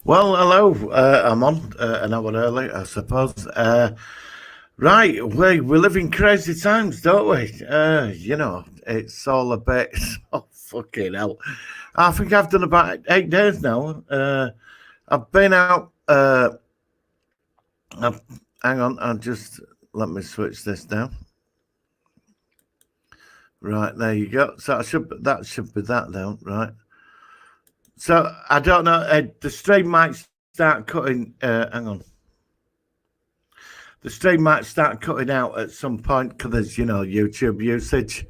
Well, hello. I'm on an hour early, I suppose. Right, we live in crazy times, don't we? It's all a bit. Oh, fucking hell. I think I've done about 8 days now. I've been out. I've, hang on, I'll just let me switch this down. Right, there you go. So that should be that down, right? So I don't know. The stream might start cutting. Hang on. The stream might start cutting out at some point because there's, YouTube usage.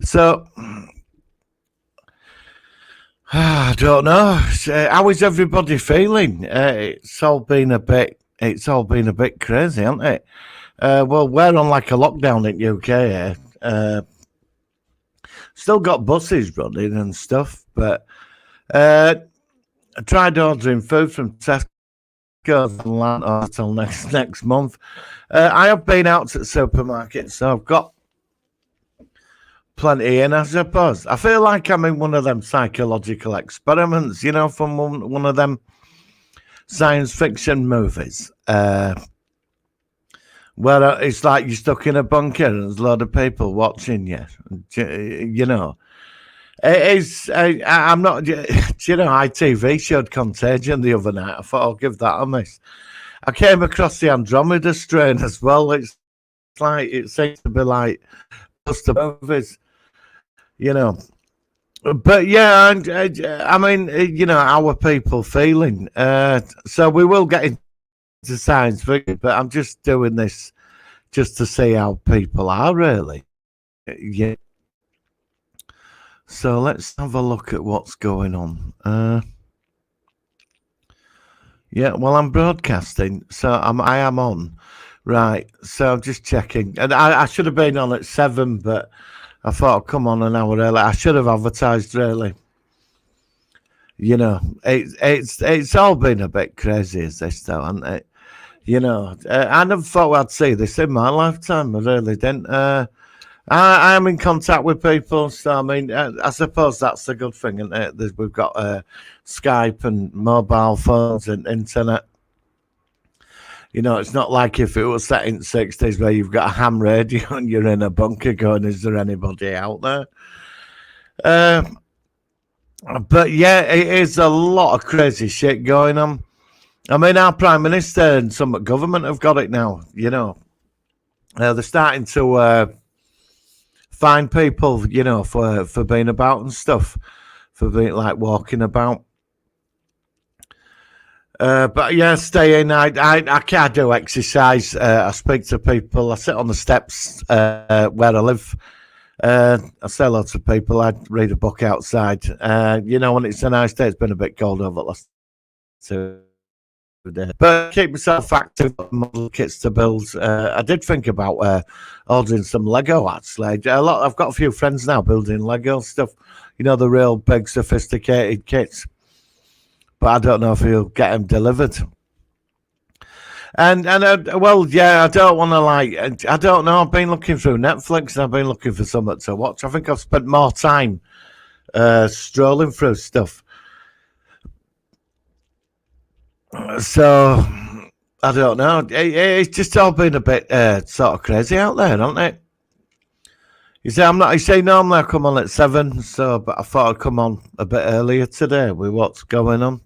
So I don't know. How is everybody feeling? It's all been a bit crazy, hasn't it? Well, we're on like a lockdown in UK here. Still got buses running and stuff, but I tried ordering food from Tesco until next month. I have been out to the supermarket, so I've got plenty in, I suppose. I feel like I'm in one of them psychological experiments, from one of them science fiction movies, where it's like you're stuck in a bunker and there's a lot of people watching you. It is. I'm not. ITV showed Contagion the other night. I thought I'll give that a miss. I came across the Andromeda strain as well. It's like it seems to be like Buster movies, But yeah, I mean, how are people feeling? So we will get into science fiction, but I'm just doing this just to see how people are really. Yeah. So let's have a look at what's going on. Yeah, well, I'm broadcasting, so I am on. Right, so I'm just checking. And I should have been on at 7, but I thought I'd come on an hour early. I should have advertised, really. It's all been a bit crazy as this, though, hasn't it? I never thought I'd see this in my lifetime. I really didn't. I am in contact with people, so I mean, I suppose that's a good thing, isn't it? We've got Skype and mobile phones and internet. It's not like if it was set in the 60s where you've got a ham radio and you're in a bunker going, is there anybody out there? But yeah, it is a lot of crazy shit going on. I mean, our Prime Minister and some government have got it now, they're starting to fine people, for being about and stuff, for being like walking about. But yeah, stay in. I can't do exercise. I speak to people. I sit on the steps where I live. I say lots of people. I read a book outside. When it's a nice day, it's been a bit cold over the last 2 days. But keep myself active. Model kits to build. I did think about ordering some Lego. Actually, I've got a few friends now building Lego stuff. The real big, sophisticated kits. But I don't know if he'll get them delivered. And well, yeah, I don't want to I don't know. I've been looking through Netflix and I've been looking for something to watch. I think I've spent more time strolling through stuff. So I don't know. It's just all been a bit sort of crazy out there, hasn't it? You say normally I come on at 7, but I thought I'd come on a bit earlier today with what's going on.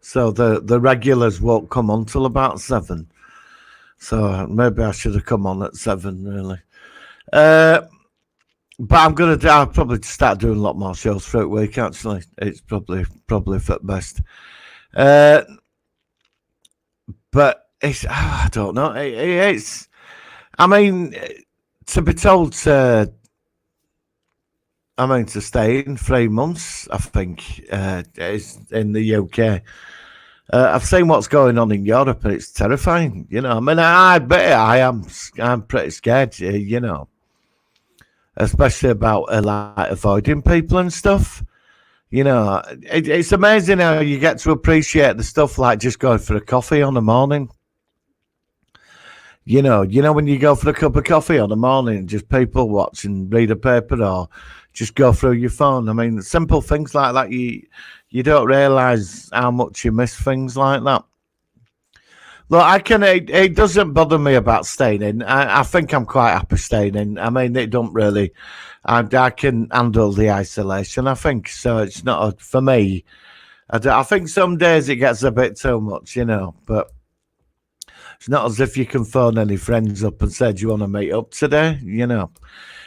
So the regulars won't come on till about 7. So maybe I should have come on at 7, really. But I'll probably start doing a lot more shows throughout the week, actually. It's probably for the best. But I don't know. I mean, to be told to stay in 3 months, I think, is in the UK. I've seen what's going on in Europe, and it's terrifying. I admit I'm pretty scared, especially about like avoiding people and stuff. It's amazing how you get to appreciate the stuff like just going for a coffee on the morning. When you go for a cup of coffee on the morning, just people watch and read a paper or just go through your phone. I mean, simple things like that, you don't realise how much you miss things like that. Look, it doesn't bother me about staying in. I think I'm quite happy staying in. I mean, it don't really, I can handle the isolation, I think. So it's not, for me, I think some days it gets a bit too much, but it's not as if you can phone any friends up and say, do you want to meet up today?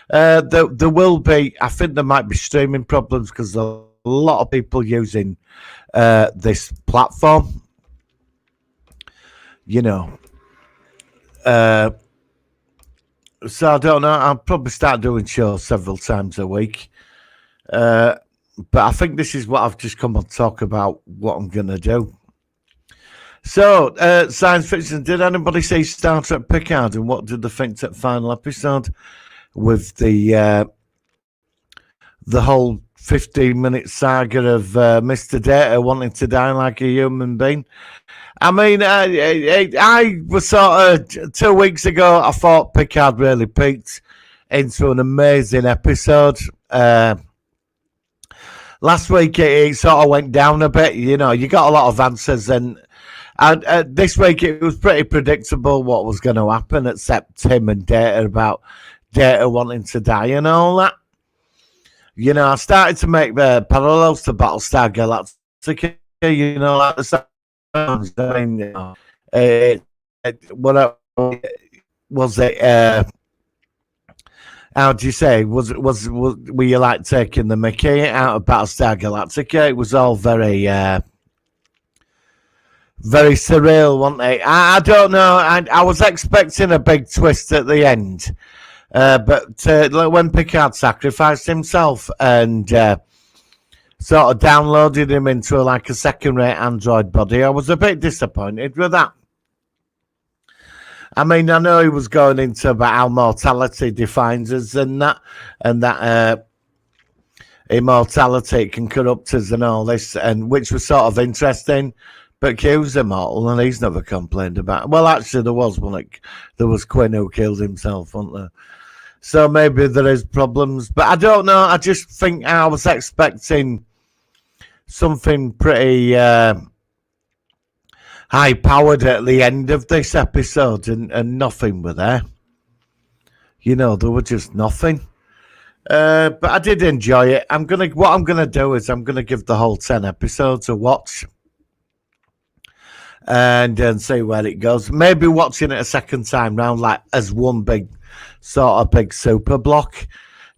There will be, I think there might be streaming problems because a lot of people using this platform, so I don't know. I'll probably start doing shows several times a week. But I think this is what I've just come on to talk about what I'm going to do. So, science fiction. Did anybody see Star Trek Picard, and what did they think that final episode with the whole 15-minute saga of Mr. Data wanting to die like a human being? I mean, I was sort of 2 weeks ago. I thought Picard really peaked into an amazing episode. Last week it sort of went down a bit. You got a lot of answers, and this week it was pretty predictable what was going to happen, except Tim and Data about Data wanting to die and all that. I started to make the parallels to Battlestar Galactica. Like the I mean, what was it? How do you say? Were you like taking the Mickey out of Battlestar Galactica? It was all very, very surreal, wasn't it? I don't know. I was expecting a big twist at the end, but when Picard sacrificed himself and sort of downloaded him into like a second-rate android body, I was a bit disappointed with that. I mean, I know he was going into about how mortality defines us and that immortality can corrupt us and all this, and which was sort of interesting. But Q's immortal, and he's never complained about it. Well, actually, there was one. There was Quinn who killed himself, wasn't there? So maybe there is problems, but I don't know. I just think I was expecting something pretty high-powered at the end of this episode, and nothing were there. There were just nothing. But I did enjoy it. What I'm gonna do is I'm gonna give the whole 10 episodes a watch, and see where it goes. Maybe watching it a second time round, like as one big super block.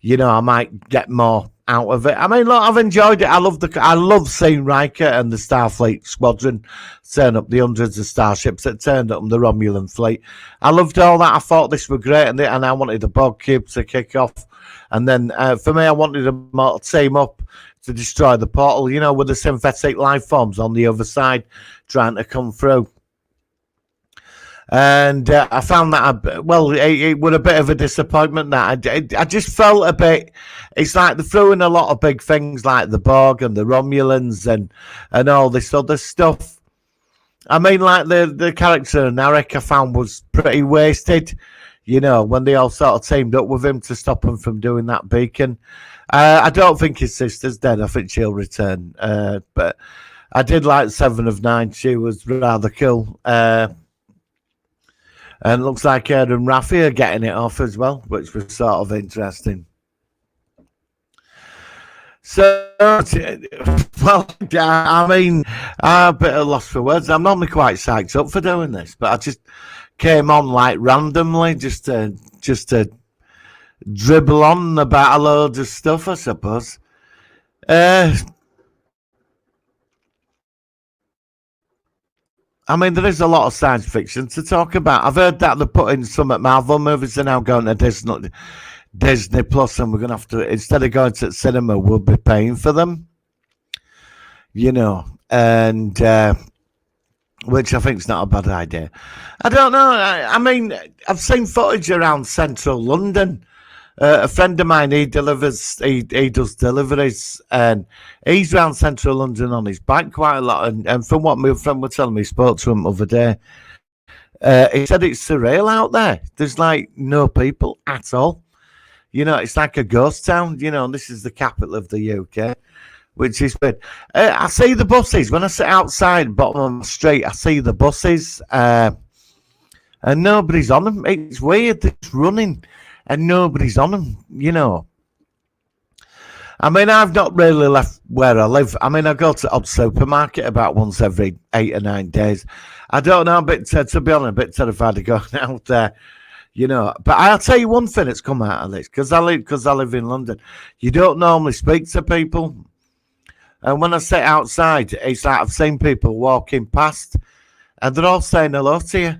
I might get more out of it. I mean, look, I've enjoyed it. I love seeing Riker and the Starfleet squadron turn up, the hundreds of starships that turned up on the Romulan fleet. I loved all that. I thought this were great, and I wanted the Borg cube to kick off. And then for me, I wanted them all to team up to destroy the portal, with the synthetic life forms on the other side trying to come through. And I found that, it was a bit of a disappointment that I just felt a bit, it's like they threw in a lot of big things like the Borg and the Romulans and all this other stuff. I mean, like the character Narek I found was pretty wasted, when they all sort of teamed up with him to stop him from doing that beacon. I don't think his sister's dead. I think she'll return. But I did like 7 of 9. She was rather cool. And looks like Ed and Rafi are getting it off as well, which was sort of interesting. So, well, I mean, I'm a bit of lost for words. I'm normally quite psyched up for doing this, but I just came on like randomly just to dribble on about a load of stuff, I suppose. I mean, there is a lot of science fiction to talk about. I've heard that they're putting some at Marvel movies are now going to Disney Plus, and we're going to have to, instead of going to the cinema, we'll be paying for them. And which I think is not a bad idea. I don't know. I mean, I've seen footage around central London. A friend of mine, he does deliveries, and he's around central London on his bike quite a lot. And from what my friend was telling me, spoke to him the other day, he said it's surreal out there. There's like no people at all. It's like a ghost town. And this is the capital of the UK, which is weird. I see the buses when I sit outside bottom of the street. I see the buses, and nobody's on them. It's weird. It's running, and nobody's on them. I mean, I've not really left where I live. I mean, I go to odd supermarket about once every 8 or 9 days. I don't know, to be honest, a bit terrified of going out there. But I'll tell you one thing that's come out of this, because I live in London. You don't normally speak to people. And when I sit outside, it's like I've seen people walking past, and they're all saying hello to you.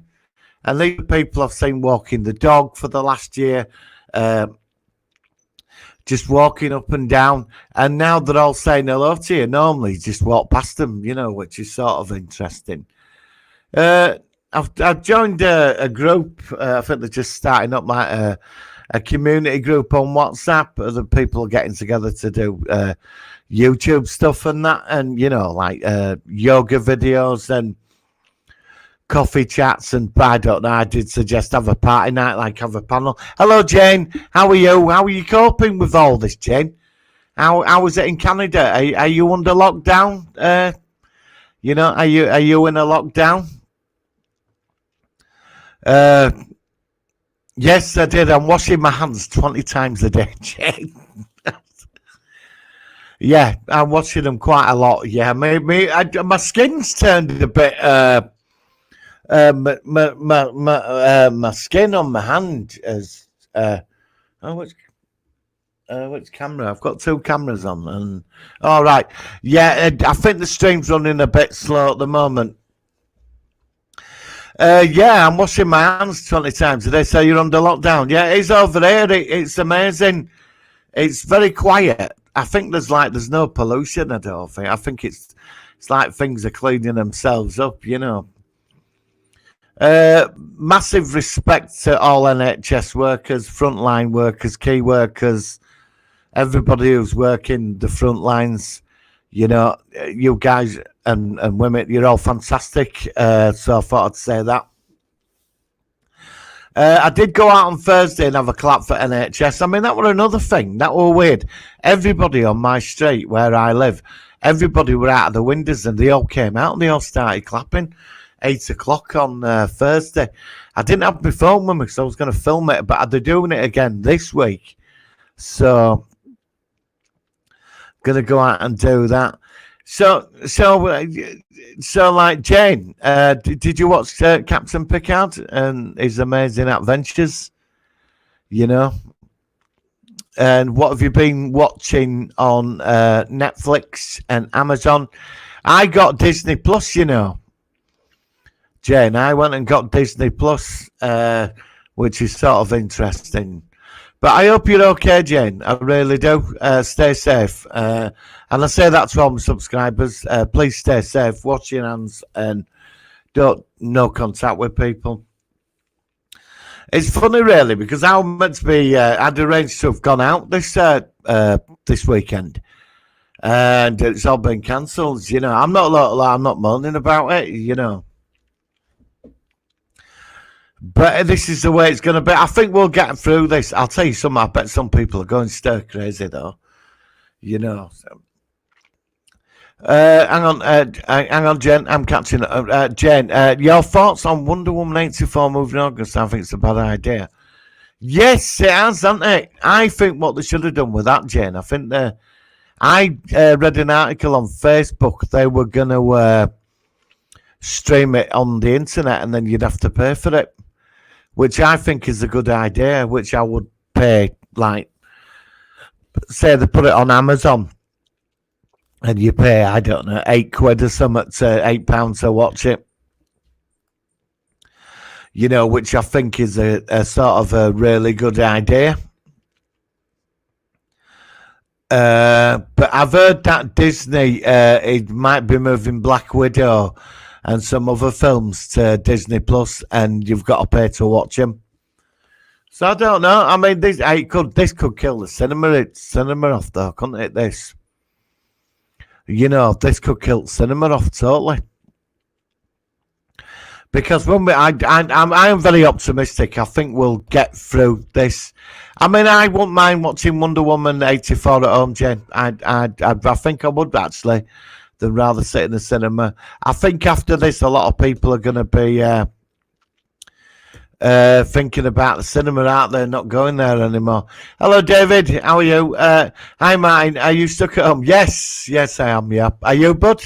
And these people I've seen walking the dog for the last year, just walking up and down, and now they're all saying hello to you. Normally, you just walk past them, which is sort of interesting. I've joined a group. I think they're just starting up a community group on WhatsApp. Other people are getting together to do YouTube stuff and that, and like yoga videos and coffee chats. And I don't know. I did suggest have a party night, like have a panel. Hello, Jane. How are you? How are you coping with all this, Jane? How is it in Canada? Are you under lockdown? Are you in a lockdown? Yes, I did. I'm washing my hands 20 times a day, Jane. Yeah, I'm washing them quite a lot. Yeah, my skin's turned a bit. My skin on my hand is. Which camera? I've got 2 cameras on, and all right. Yeah, I think the stream's running a bit slow at the moment. Yeah, I'm washing my hands 20 times a day. So you're under lockdown. Yeah, it's over here. It's amazing. It's very quiet. I think there's no pollution. I don't think. I think it's like things are cleaning themselves up. Massive respect to all NHS workers, frontline workers, key workers, everybody who's working the front lines. You guys and women, you're all fantastic. So I thought I'd say that. I did go out on Thursday and have a clap for NHS. I mean, that were another thing. That were weird. Everybody on my street where I live, everybody were out of the windows and they all came out and they all started clapping. 8 o'clock on Thursday. I didn't have my phone with me because I was going to film it, but they're doing it again this week. So, going to go out and do that. So like Jane, did you watch Captain Picard and his amazing adventures? And what have you been watching on Netflix and Amazon? I got Disney Plus, Jane. I went and got Disney Plus, which is sort of interesting. But I hope you're okay, Jane. I really do. Stay safe. And I say that to all my subscribers. Please stay safe. Wash your hands and no contact with people. It's funny, really, because I was meant to be. I'd arranged to have gone out this weekend, and it's all been cancelled. I'm not moaning about it. But this is the way it's going to be. I think we'll get through this. I'll tell you something. I bet some people are going stir crazy, though. So. Hang on, Jen. I'm catching up. Jen, your thoughts on Wonder Woman 84 moving August? I think it's a bad idea. Yes, it has, hasn't it? I think what they should have done with that, Jen. I think I read an article on Facebook. They were going to stream it on the internet, and then you'd have to pay for it, which I think is a good idea. Which I would pay, like, say they put it on Amazon. And you pay, I don't know, £8 or something to £8 to watch it. Which I think is a sort of a really good idea. But I've heard that Disney, it might be moving Black Widow and some other films to Disney Plus, and you've got to pay to watch them. So I don't know. I mean, this could kill the cinema off, though, couldn't it? This. This could kill cinema off totally. because when I am very optimistic. I think we'll get through this. I mean, I wouldn't mind watching Wonder Woman 84 at home, Jen. I think I would actually, than rather sit in the cinema. I think after this, a lot of people are going to be thinking about the cinema, aren't they? Not going there anymore. Hello, David. How are you? Hi, Martin. Are you stuck at home? Yes, I am. Yeah. Are you, bud?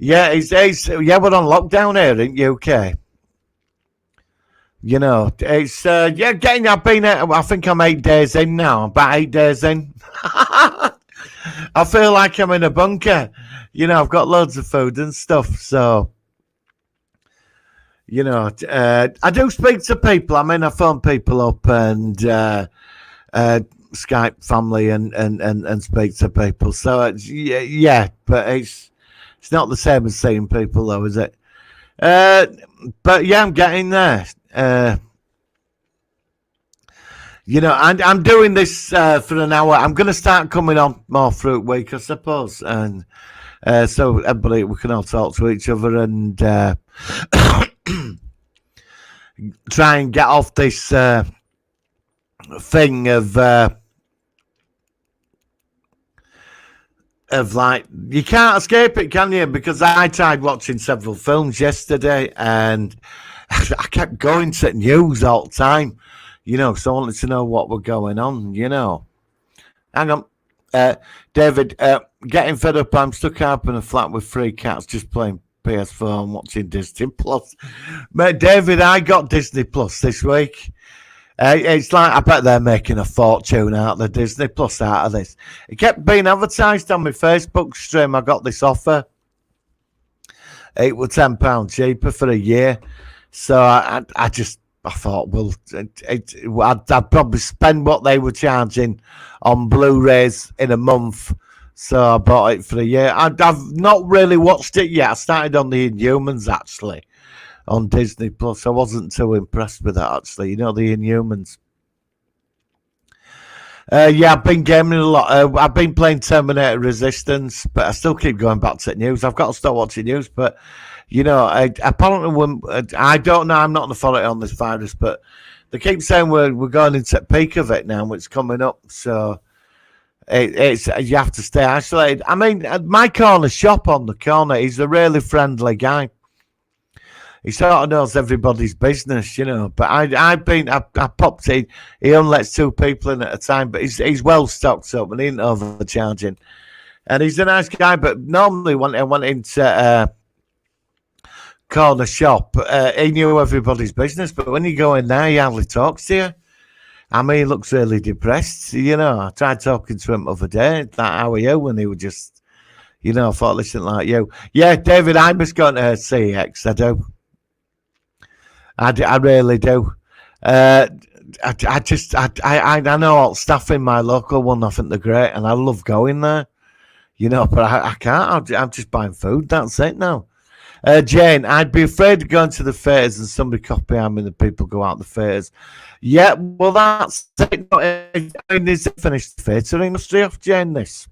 Yeah, yeah, we're on lockdown here in UK. You know, it's yeah, I've been. I think I'm 8 days in now. About 8 days in. I feel like I'm in a bunker. You know, I've got loads of food and stuff. So, you know, I do speak to people. I mean, I phone people up and Skype family and speak to people. So it's yeah, but it's not the same as seeing people, though, is it? But yeah, I'm getting there. You know, I'm doing this for an hour. I'm going to start coming on more through week, I suppose, and so everybody we can all talk to each other and try and get off this thing of like you can't escape it, can you? Because I tried watching several films yesterday and I kept going to news all the time, you know, so I wanted to know what were going on, you know. Hang on. David, getting fed up. I'm stuck up in a flat with 3 cats just playing PS4 and watching Disney Plus. Mate, David, I got Disney Plus this week. It's like, I bet they're making a fortune out of the Disney Plus out of this. It kept being advertised on my Facebook stream. I got this offer. It was £10 cheaper for a year. So I thought, well, I'd probably spend what they were charging on Blu-rays in a month. So I bought it for a year. I've not really watched it yet. I started on the Inhumans, actually, on Disney Plus. I wasn't too impressed with that, actually. You know, the Inhumans. Yeah, I've been gaming a lot. I've been playing Terminator Resistance, but I still keep going back to the news. I've got to stop watching news, but, you know, apparently, I don't know. I'm not an authority on this virus, but they keep saying we're going into the peak of it now, it's coming up. So it's you have to stay isolated. I mean, my corner shop on the corner, he's a really friendly guy. He sort of knows everybody's business, you know. But I popped in. He only lets 2 people in at a time, but he's well stocked up and he ain't overcharging. And he's a nice guy. But normally when I went into corner shop, he knew everybody's business. But when you go in there, he hardly talks to you. I mean, he looks really depressed. You know, I tried talking to him the other day. Like, how are you? And he was just, you know, I thought, listen, like you. Yeah, David, I miss going to CX. I do. I really do. I know all staff in my local one. I think they're great, and I love going there. You know, but I can't. I'm just buying food. That's it now. Jane, I'd be afraid of going to the fairs and somebody copy me and the people go out the fairs. Yeah, well, that's it. I mean, is it finished the theatre industry off, Jane? This,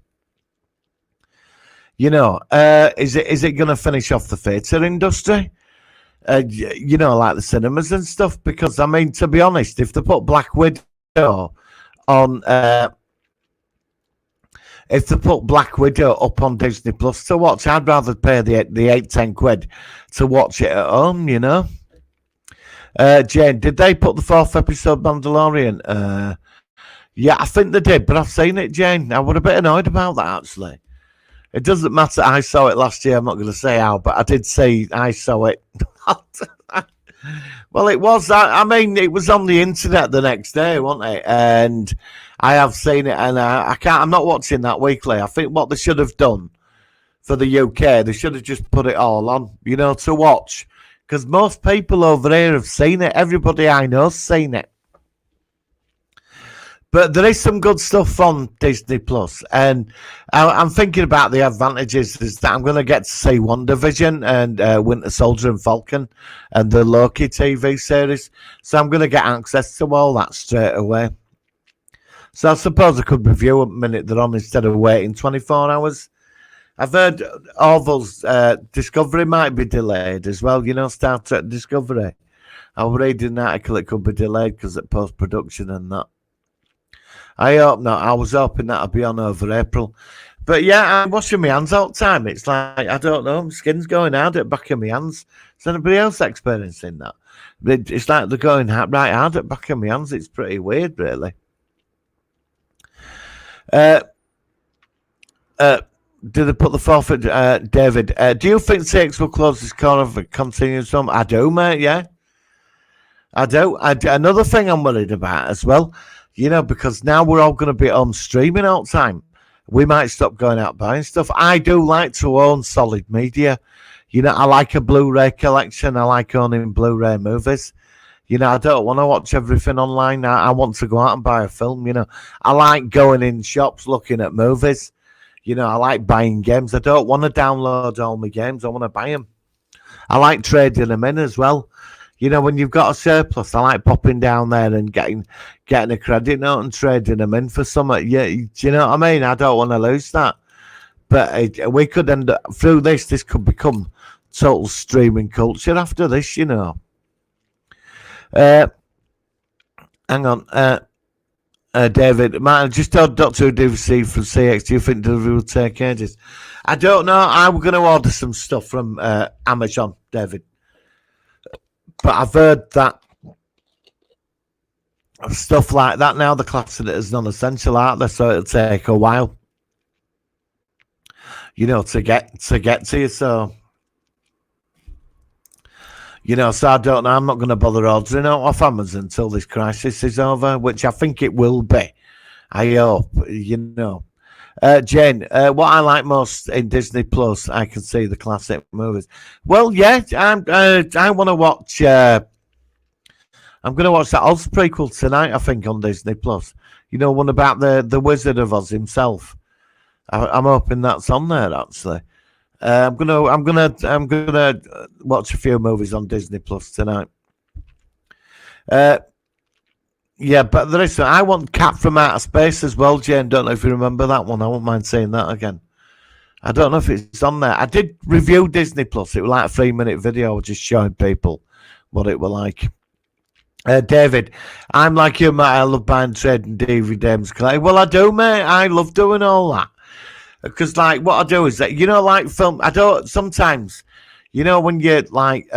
you know, is it going to finish off the theatre industry? You know, like the cinemas and stuff. Because I mean, to be honest, if they put Black Widow on, if they put Black Widow up on Disney Plus to watch, I'd rather pay the 8-10 quid to watch it at home. You know. Jane, did they put the 4th episode Mandalorian? Yeah, I think they did, but I've seen it, Jane. I was a bit annoyed about that, actually. It doesn't matter. I saw it last year. I'm not going to say how, but I did see. I saw it. Well, it was. I mean, it was on the internet the next day, wasn't it? And I have seen it, and I can't. I'm not watching that weekly. I think what they should have done for the UK, they should have just put it all on, you know, to watch. Because most people over here have seen it. Everybody I know's seen it. But there is some good stuff on Disney Plus, and I'm thinking about the advantages is that I'm going to get to see WandaVision and Winter Soldier and Falcon and the Loki TV series. So I'm going to get access to all that straight away. So I suppose I could review a minute they're on instead of waiting 24 hours. I've heard Orville's Discovery might be delayed as well. You know, Star Trek Discovery. I was reading an article it could be delayed because of post production and that. I hope not. I was hoping that'll be on over April. But yeah, I'm washing my hands all the time. It's like, I don't know, my skin's going hard at the back of my hands. Is anybody else experiencing that? It's like they're going right hard at the back of my hands. It's pretty weird, really. Do they put the forfeit, David? Do you think CX will close this corner for continuous film? I do, mate, yeah. I do. Another thing I'm worried about as well, you know, because now we're all going to be on streaming all the time. We might stop going out buying stuff. I do like to own solid media. You know, I like a Blu-ray collection. I like owning Blu-ray movies. You know, I don't want to watch everything online. I want to go out and buy a film, you know. I like going in shops looking at movies. You know, I like buying games. I don't want to download all my games. I want to buy them. I like trading them in as well. You know, when you've got a surplus, I like popping down there and getting a credit note and trading them in for something. Yeah, do you know what I mean? I don't want to lose that. But we could end up, through this could become total streaming culture after this, you know. Hang on. David, Martin, just told Doctor Who DVD from CX. Do you think delivery will take ages? I don't know. I'm going to order some stuff from Amazon, David. But I've heard that stuff like that now, they're classing it as non-essential, aren't they? So it'll take a while, you know, to get to you. So, you know, so I don't know. I'm not going to bother ordering out off Amazon until this crisis is over, which I think it will be. I hope, you know. Jane, what I like most in Disney Plus, I can see the classic movies. Well, yeah, I want to watch. I'm going to watch that Oz prequel tonight. I think on Disney Plus. You know, one about the Wizard of Oz himself. I'm hoping that's on there actually. I'm gonna watch a few movies on Disney Plus tonight. Yeah, but there is. I want Cat from Outer Space as well, Jane. Don't know if you remember that one. I won't mind saying that again. I don't know if it's on there. I did review Disney Plus. It was like a 3-minute video just showing people what it was like. David, I'm like you, mate. I love buying trading DVD. Well, I do, mate. I love doing all that. Because, like, what I do is that, you know, like film, I don't, sometimes, you know, when you're, like,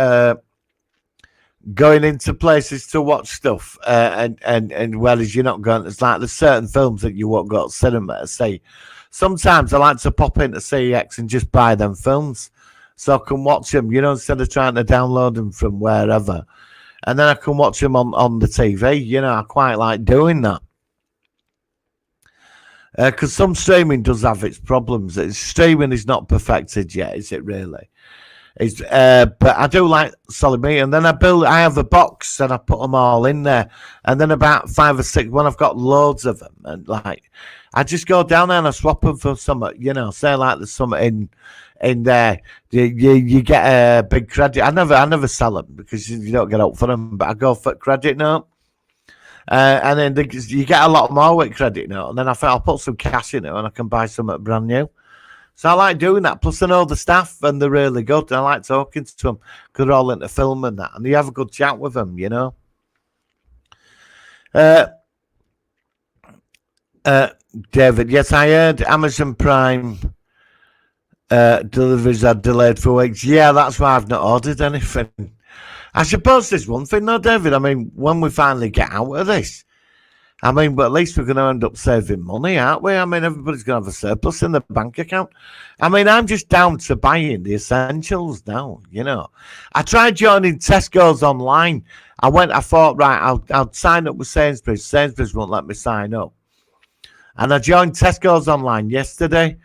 going into places to watch stuff, and whereas you're not going, it's like there's certain films that you won't go to cinema to see. Sometimes I like to pop into CX and just buy them films so I can watch them, you know, instead of trying to download them from wherever. And then I can watch them on the TV, you know, I quite like doing that. Because some streaming does have its problems. Streaming is not perfected yet, is it really? But I do like solid meat, and then I have a box and I put them all in there, and then about 5 or 6 when I've got loads of them, and like I just go down there and I swap them for some, you know, say like there's some in there, you get a big credit. I never sell them because you don't get up for them, but I go for credit note. And then you get a lot more with credit note, and then I thought I'll put some cash in it and I can buy something brand new. So I like doing that. Plus I know the staff and they're really good. I like talking to them because they're all into film and that, and you have a good chat with them, you know. David, yes, I heard Amazon Prime deliveries are delayed for weeks. Yeah, that's why I've not ordered anything. I suppose there's one thing though, David. I mean, when we finally get out of this, I mean, but at least we're going to end up saving money, aren't we? I mean, everybody's going to have a surplus in the bank account. I mean, I'm just down to buying the essentials now, you know. I tried joining Tesco's online. I thought, right, I'll sign up with Sainsbury's. Sainsbury's won't let me sign up. And I joined Tesco's online yesterday.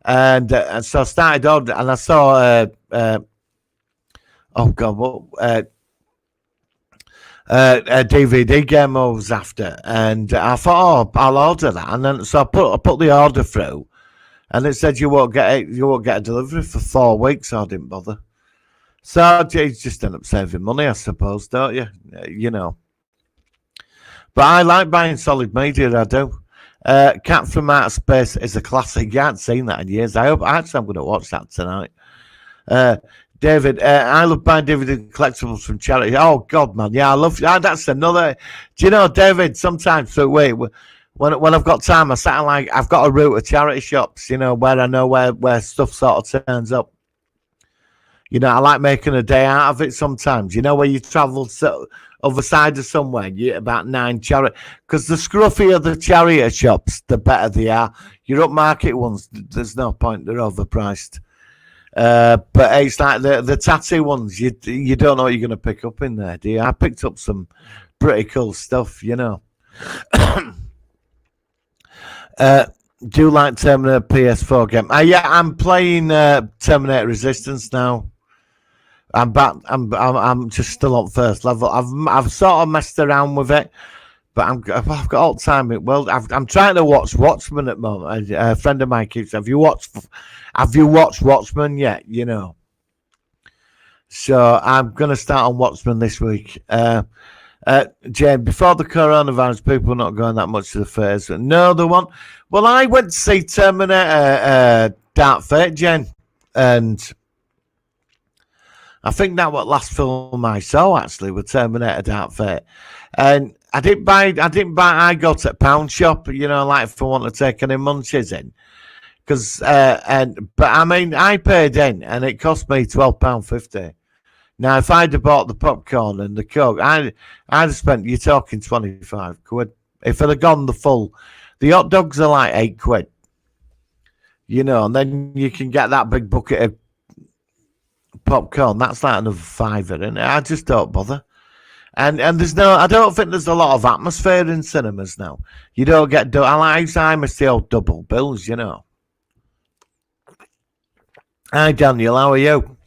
And so I started ordering, and I saw, a DVD game I was after, and I thought, I'll order that, and then so I put the order through, and it said you won't get a delivery for 4 weeks. So I didn't bother. So you just end up saving money, I suppose, don't you? You know. But I like buying solid media, I do. Cat from Outer Space is a classic. You haven't seen that in years. I'm going to watch that tonight. David, I love buying DVD collectibles from charity. Oh God, man, yeah, I love. That's another. Do you know, David? Sometimes, so wait, when I've got time, I sat like I've got a route of charity shops. You know, where I know where stuff sort of turns up. You know, I like making a day out of it sometimes. You know, where you travel other side of somewhere, you get about 9 charity. Because the scruffier the chariot shops, the better they are. Your upmarket ones, there's no point. They're overpriced. But it's like the tatty ones. You don't know what you're going to pick up in there, do you? I picked up some pretty cool stuff, you know. Do you like Terminator PS4 game? Yeah, I'm playing Terminator Resistance now. I'm back. I'm just still on first level. I've sort of messed around with it, but I've got all the time. Well, I'm trying to watch Watchmen at the moment. A friend of mine keeps. Have you watched Watchmen yet? You know. So I'm gonna start on Watchmen this week. Jane, before the coronavirus, people were not going that much to the fairs. No, they weren't. Well, I went to see Terminator Dark Fate, Jane, and I think that was last film I saw actually with Terminator Dark Fate. And I didn't buy I got at Pound Shop, you know, like if I want to take any munchies in. But I mean I paid in and it cost me £12.50. Now if I'd have bought the popcorn and the Coke, I'd have spent, you're talking 25 quid. If I'd have gone the full, the hot dogs are like 8 quid. You know, and then you can get that big bucket of popcorn. That's like another £5, isn't it? I just don't bother. And I don't think there's a lot of atmosphere in cinemas now. You don't get, I miss the old double bills, you know. Hi Daniel, how are you?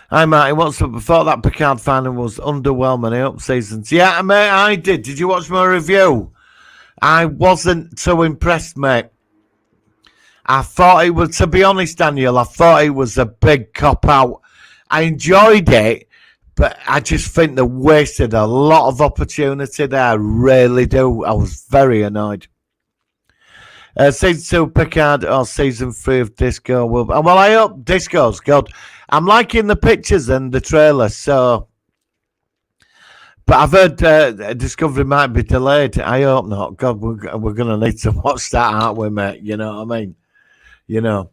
Hi Martin, what's up? Before that Picard final was underwhelming up seasons. Yeah, mate, I did. Did you watch my review? I wasn't so impressed, mate. I thought it was, to be honest, Daniel, I thought it was a big cop-out. I enjoyed it, but I just think they wasted a lot of opportunity there. I really do. I was very annoyed. Season 2 Picard or Season 3 of Disco will... Well, I hope Disco's good. I'm liking the pictures and the trailer, so... But I've heard Discovery might be delayed. I hope not. God, we're going to need to watch that, aren't we, mate? You know what I mean? You know,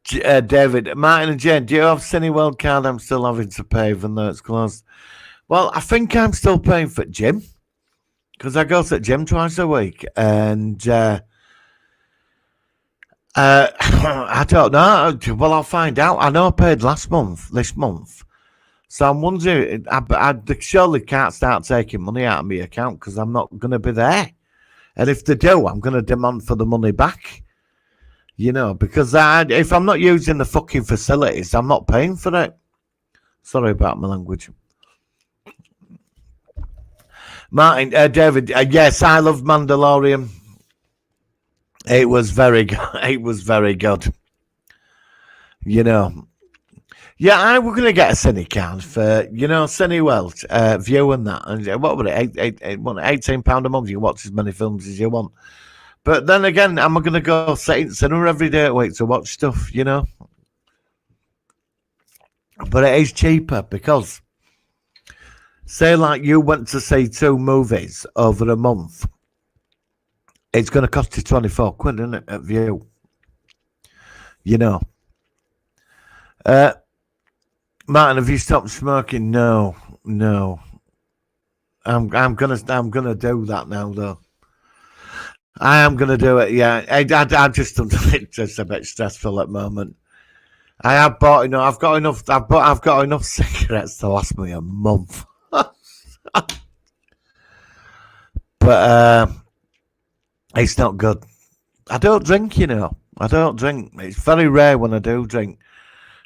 David, Martin and Jane, do you have Cineworld card? I'm still having to pay even though it's closed. Well, I think I'm still paying for gym because I go to the gym twice a week, and I don't know. Well, I'll find out. I know I paid this month, so I'm wondering. I surely can't start taking money out of my account because I'm not going to be there, and if they do, I'm going to demand for the money back. You know, because if I'm not using the fucking facilities, I'm not paying for it. Sorry about my language. Martin, David, yes, I love Mandalorian. It was very good. It was very good. You know. Yeah, we're going to get a Cine card for, you know, Cineworld, View and that. And what would it, £18 a month? You can watch as many films as you want. But then again, am I going to go sit in cinema every day at week to watch stuff, you know? But it is cheaper because, say like you went to see 2 movies over a month, it's going to cost you 24 quid, isn't it, at View? You know. Martin, have you stopped smoking? No. I'm gonna do that now though. I am going to do it, yeah. I just it's just a bit stressful at the moment. I have bought enough. I've got enough cigarettes to last me a month. But it's not good. I don't drink, you know. I don't drink. It's very rare when I do drink.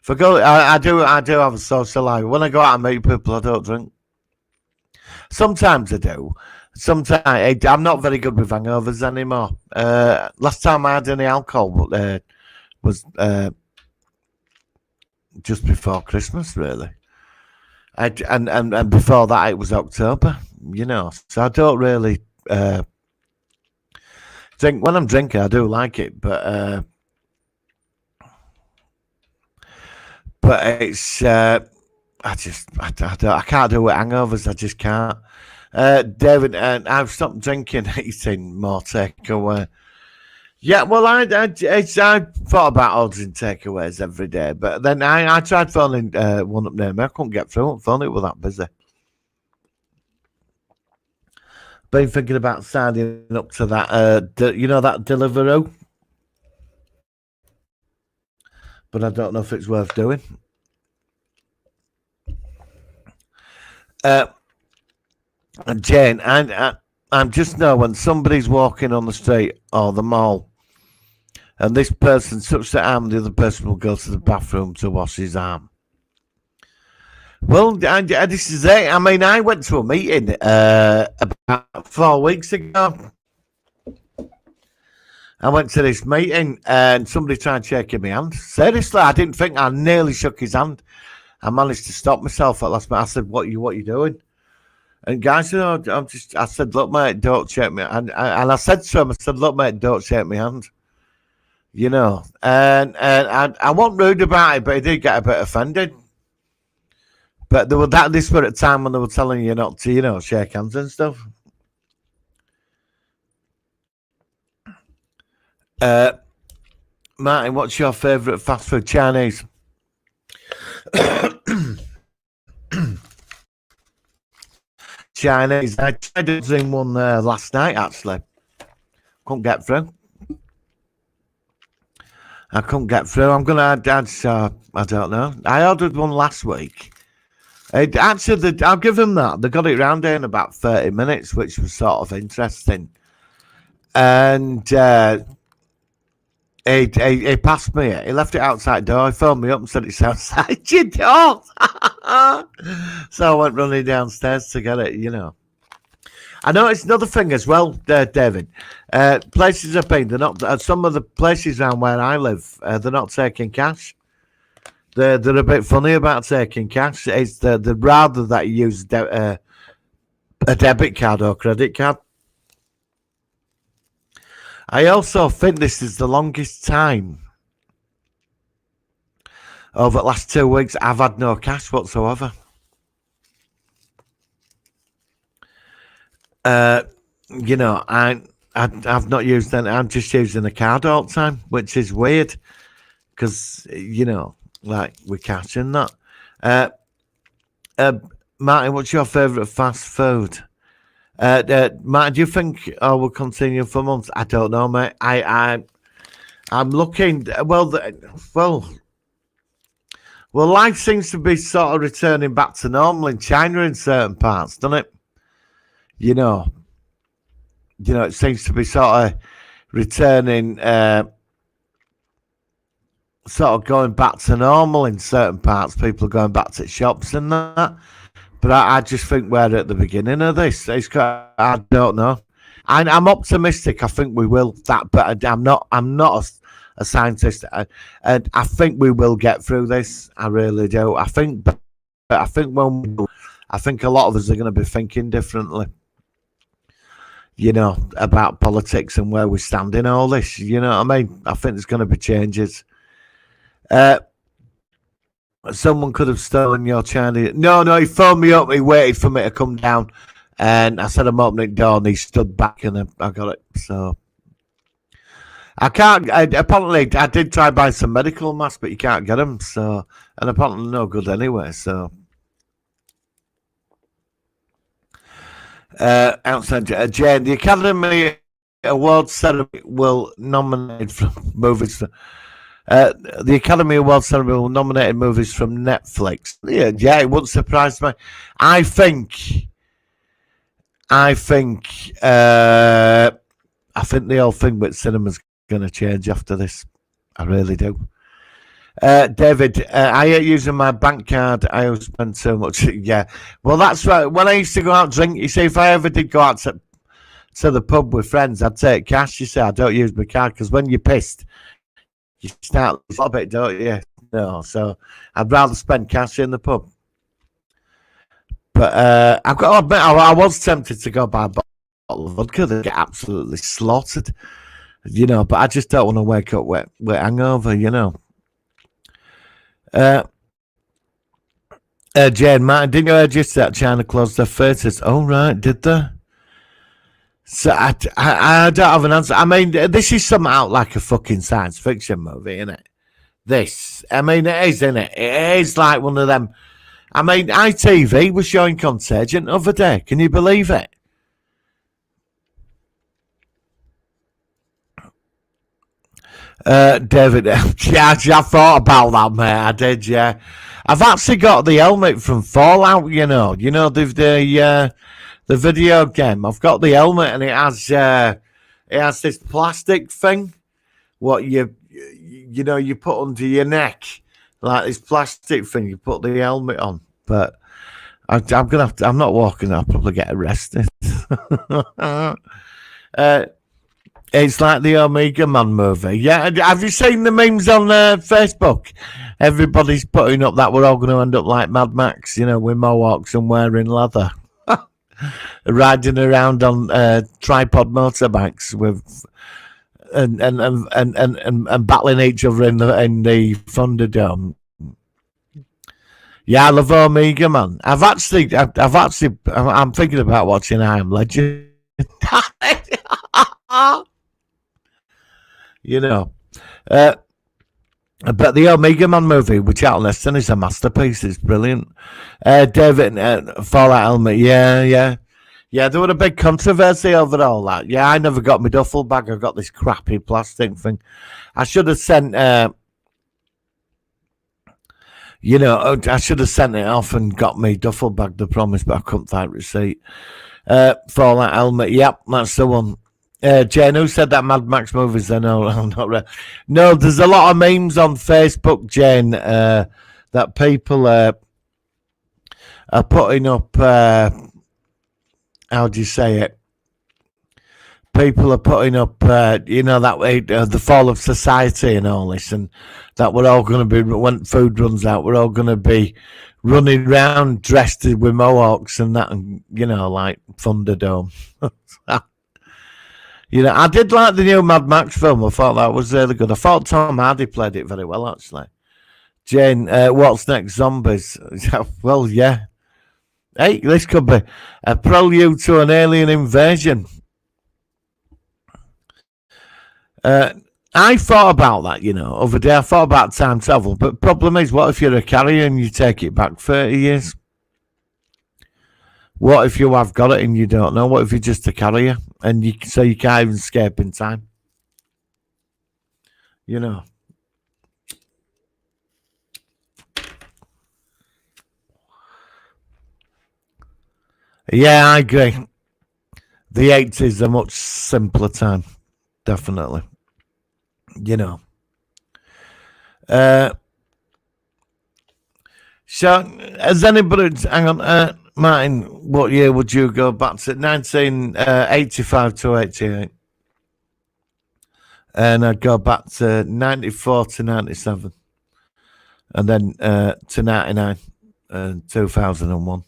If I go, I do have a social life. When I go out and meet people, I don't drink. Sometimes I do. Sometimes I'm not very good with hangovers anymore. Last time I had any alcohol was just before Christmas, really. And before that it was October, you know. So I don't really drink. When I'm drinking, I do like it, but it's I can't do it hangovers. I just can't. David, I've stopped drinking, eating more takeaway. Yeah, well, I thought about ordering takeaways every day, but then I tried phoning one up near me. I couldn't get through. Phone it was that busy. Been thinking about signing up to that, that Deliveroo, but I don't know if it's worth doing. Jane, I'm just know when somebody's walking on the street or the mall, and this person touches the arm, the other person will go to the bathroom to wash his arm. Well, this is it. I mean, I went to a meeting about 4 weeks ago. I went to this meeting and somebody tried shaking my hand. Seriously, I didn't think. I nearly shook his hand. I managed to stop myself at last minute. I said, "What you doing?" And guys, I said, "Look, mate, don't shake me." And I said to him, "I said, look, mate, don't shake my hand." And I wasn't rude about it, but he did get a bit offended. But this were at a time when they were telling you not to, shake hands and stuff. Martin, what's your favourite fast food Chinese? Chinese. I tried using one last night, actually. Couldn't get through. I couldn't get through. I'm going to add, I don't know. I ordered one last week. I'll give them that. They got it round here in about 30 minutes, which was sort of interesting. And he passed me it. He left it outside the door. He phoned me up and said it's outside your door. So I went running downstairs to get it, I know it's another thing as well, David. Places I've been, they're not. Some of the places around where I live, they're not taking cash. They're a bit funny about taking cash. It's the rather that you use a debit card or credit card. I also think this is the longest time over the last 2 weeks I've had no cash whatsoever. I've not used any. I'm just using a card all the time, which is weird because like we're catching that. Martin, what's your favourite fast food? Martin, do you think we'll continue for months? I don't know, mate. I'm looking. Well, life seems to be sort of returning back to normal in China in certain parts, doesn't it? It seems to be sort of returning, sort of going back to normal in certain parts. People going back to shops and that. But I just think we're at the beginning of this. I don't know. I'm optimistic. I think we will that, but I'm not a scientist, and I think we will get through this. I really do. I think I think a lot of us are going to be thinking differently. About politics and where we stand in all this. You know what I mean? I think there's going to be changes. Someone could have stolen your Chinese. No, he phoned me up. He waited for me to come down. And I said, I'm opening the door. And he stood back and I got it. So I can't. Apparently, I did try buy some medical masks, but you can't get them. So, and apparently, no good anyway. So, outside Jane, the Academy Awards ceremony will nominate from movies. The Academy Awards ceremony will nominate movies from Netflix. Yeah, it wouldn't surprise me. I think the whole thing with cinema's going to change after this. I really do. David, I hate using my bank card. I always spend so much. Yeah. Well, that's right. When I used to go out and drink, you see, if I ever did go out to the pub with friends, I'd take cash. You see, I don't use my card because when you're pissed, you start a little bit, don't you? No. So I'd rather spend cash in the pub. But I've got to admit, I was tempted to go buy bottle of vodka, they get absolutely slaughtered. But I just don't want to wake up with hangover. Uh, Jane Martin, didn't you just that China closed their theatres? Oh, right, did they? So I don't have an answer. I mean, this is something out like a fucking science fiction movie, isn't it? This. I mean, it is, isn't it? It is like one of them. I mean, ITV was showing Contagion the other day. Can you believe it? David, yeah, I thought about that, mate. I did, yeah. I've actually got the helmet from Fallout. The video game. I've got the helmet, and it has this plastic thing. What you put under your neck, like this plastic thing. You put the helmet on, but I'm gonna have to. I'm not walking. I'll probably get arrested. It's like the Omega Man movie. Yeah, have you seen the memes on Facebook? Everybody's putting up that we're all going to end up like Mad Max, with mohawks and wearing leather, riding around on tripod motorbikes with and battling each other in the Thunderdome. Yeah, I love Omega Man. I'm thinking about watching I Am Legend. But the Omega Man movie with Charlton Heston is a masterpiece. It's brilliant. David, Fallout helmet. Yeah. There was a big controversy over all that. Yeah, I never got my duffel bag. I got this crappy plastic thing. I should have sent. I should have sent it off and got me duffel bag. The promise, but I couldn't find receipt. Fallout helmet. Yep, that's the one. Jane, who said that Mad Max movies? No, I'm not right. No, there's a lot of memes on Facebook, Jane, that people are putting up. How do you say it? People are putting up, that way, the fall of society and all this, and that we're all going to be, when food runs out, we're all going to be running around dressed with mohawks and that, and, like Thunderdome. I did like the new Mad Max film. I thought that was really good. I thought Tom Hardy played it very well, actually. Jane, what's next? Zombies. Well, yeah. Hey, this could be a prelude to an alien invasion. I thought about that, over there. I thought about time travel. But problem is, what if you're a carrier and you take it back 30 years? What if you have got it and you don't know? What if you're just a carrier and you can't even escape in time? Yeah, I agree. The 80s are a much simpler time, definitely. So, has anybody... Hang on, Martin, what year would you go back to? 1985 to 88. And I'd go back to 94 to 97. And then to 99 and 2001.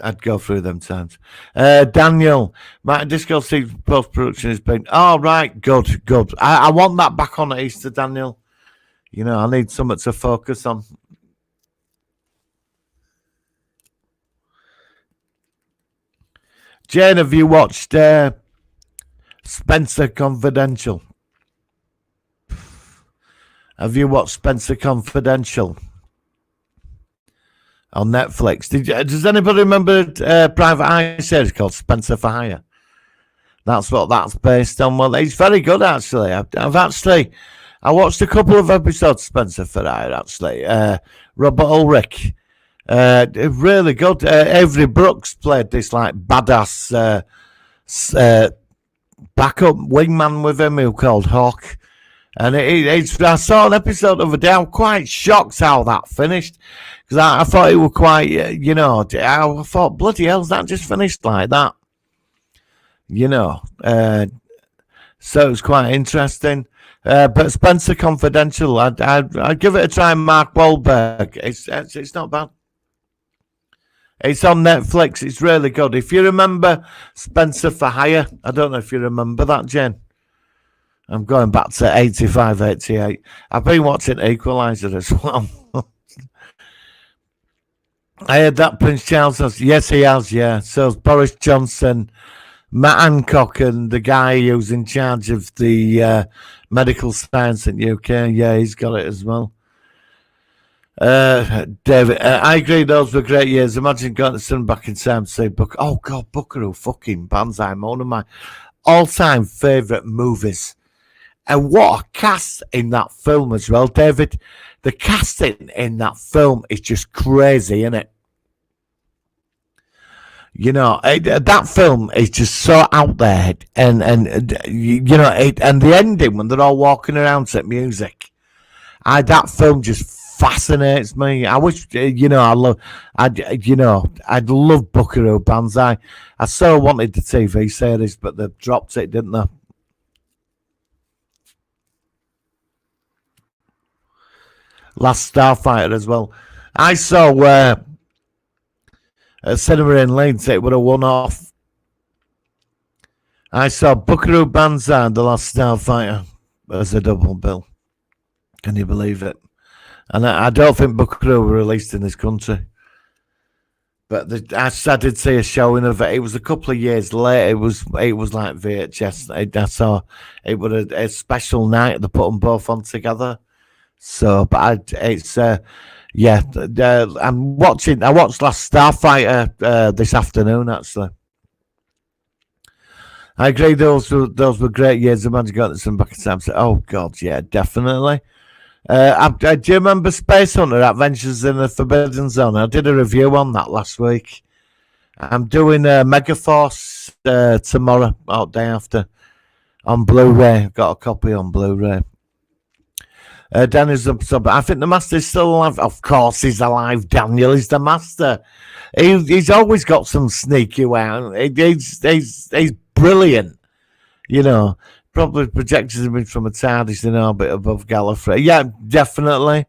I'd go through them times. Daniel, my Disco Seeds post-production has been... Oh, right, good. I want that back on at Easter, Daniel. I need something to focus on. Jane, have you watched Spencer Confidential? Have you watched Spencer Confidential on Netflix? Does anybody remember a private eye series called Spencer for Hire? That's what that's based on. Well, it's very good, actually. I watched a couple of episodes of Spencer for Hire, actually. Robert Ulrich. Really good. Avery Brooks played this like badass backup wingman with him who called Hawk. And I saw an episode of a day. I'm quite shocked how that finished because I thought it was quite, I thought, bloody hell, that just finished like that. So it was quite interesting. But Spencer Confidential, I'd give it a try. Mark Wahlberg, it's not bad. It's on Netflix. It's really good. If you remember Spencer for Hire, I don't know if you remember that, Jen. I'm going back to 85, 88. I've been watching Equalizer as well. I heard that Prince Charles has. Yes, he has, yeah. So Boris Johnson, Matt Hancock, and the guy who's in charge of the medical science in UK. Yeah, he's got it as well. David, I agree. Those were great years. Imagine going to sit back in time to say, "Oh God, Buckaroo, fucking Banzai, one of my all-time favorite movies." And what a cast in that film as well, David. The casting in that film is just crazy, isn't it? You know, that film is just so out there, and you know, and the ending when they're all walking around to music. That film just fascinates me. I wish, you know, I'd love Buckaroo Banzai. I so wanted the TV series, but they dropped it, didn't they? Last Starfighter as well. I saw a cinema in Leeds. It would have won off. I saw Buckaroo Banzai and The Last Starfighter as a double bill. Can you believe it? And I don't think Buckaroo were released in this country. But I did see a showing of it. It was a couple of years later. It was like VHS. I saw it was a special night. They put them both on together. So, but it's yeah. I'm watching. I watched Last Starfighter this afternoon. Actually, I agree. Those were great years. Imagine going to some back in time. Oh God, yeah, definitely. Do you remember Space Hunter Adventures in the Forbidden Zone? I did a review on that last week. I'm doing Megaforce tomorrow, or day after, on Blu-ray. I've got a copy on Blu-ray. Daniel's up, I think the Master's still alive. Of course he's alive, Daniel. He's the Master. He's always got some sneaky way. He's brilliant, you know. Probably projected him from a TARDIS in orbit above Gallifrey. Yeah, definitely.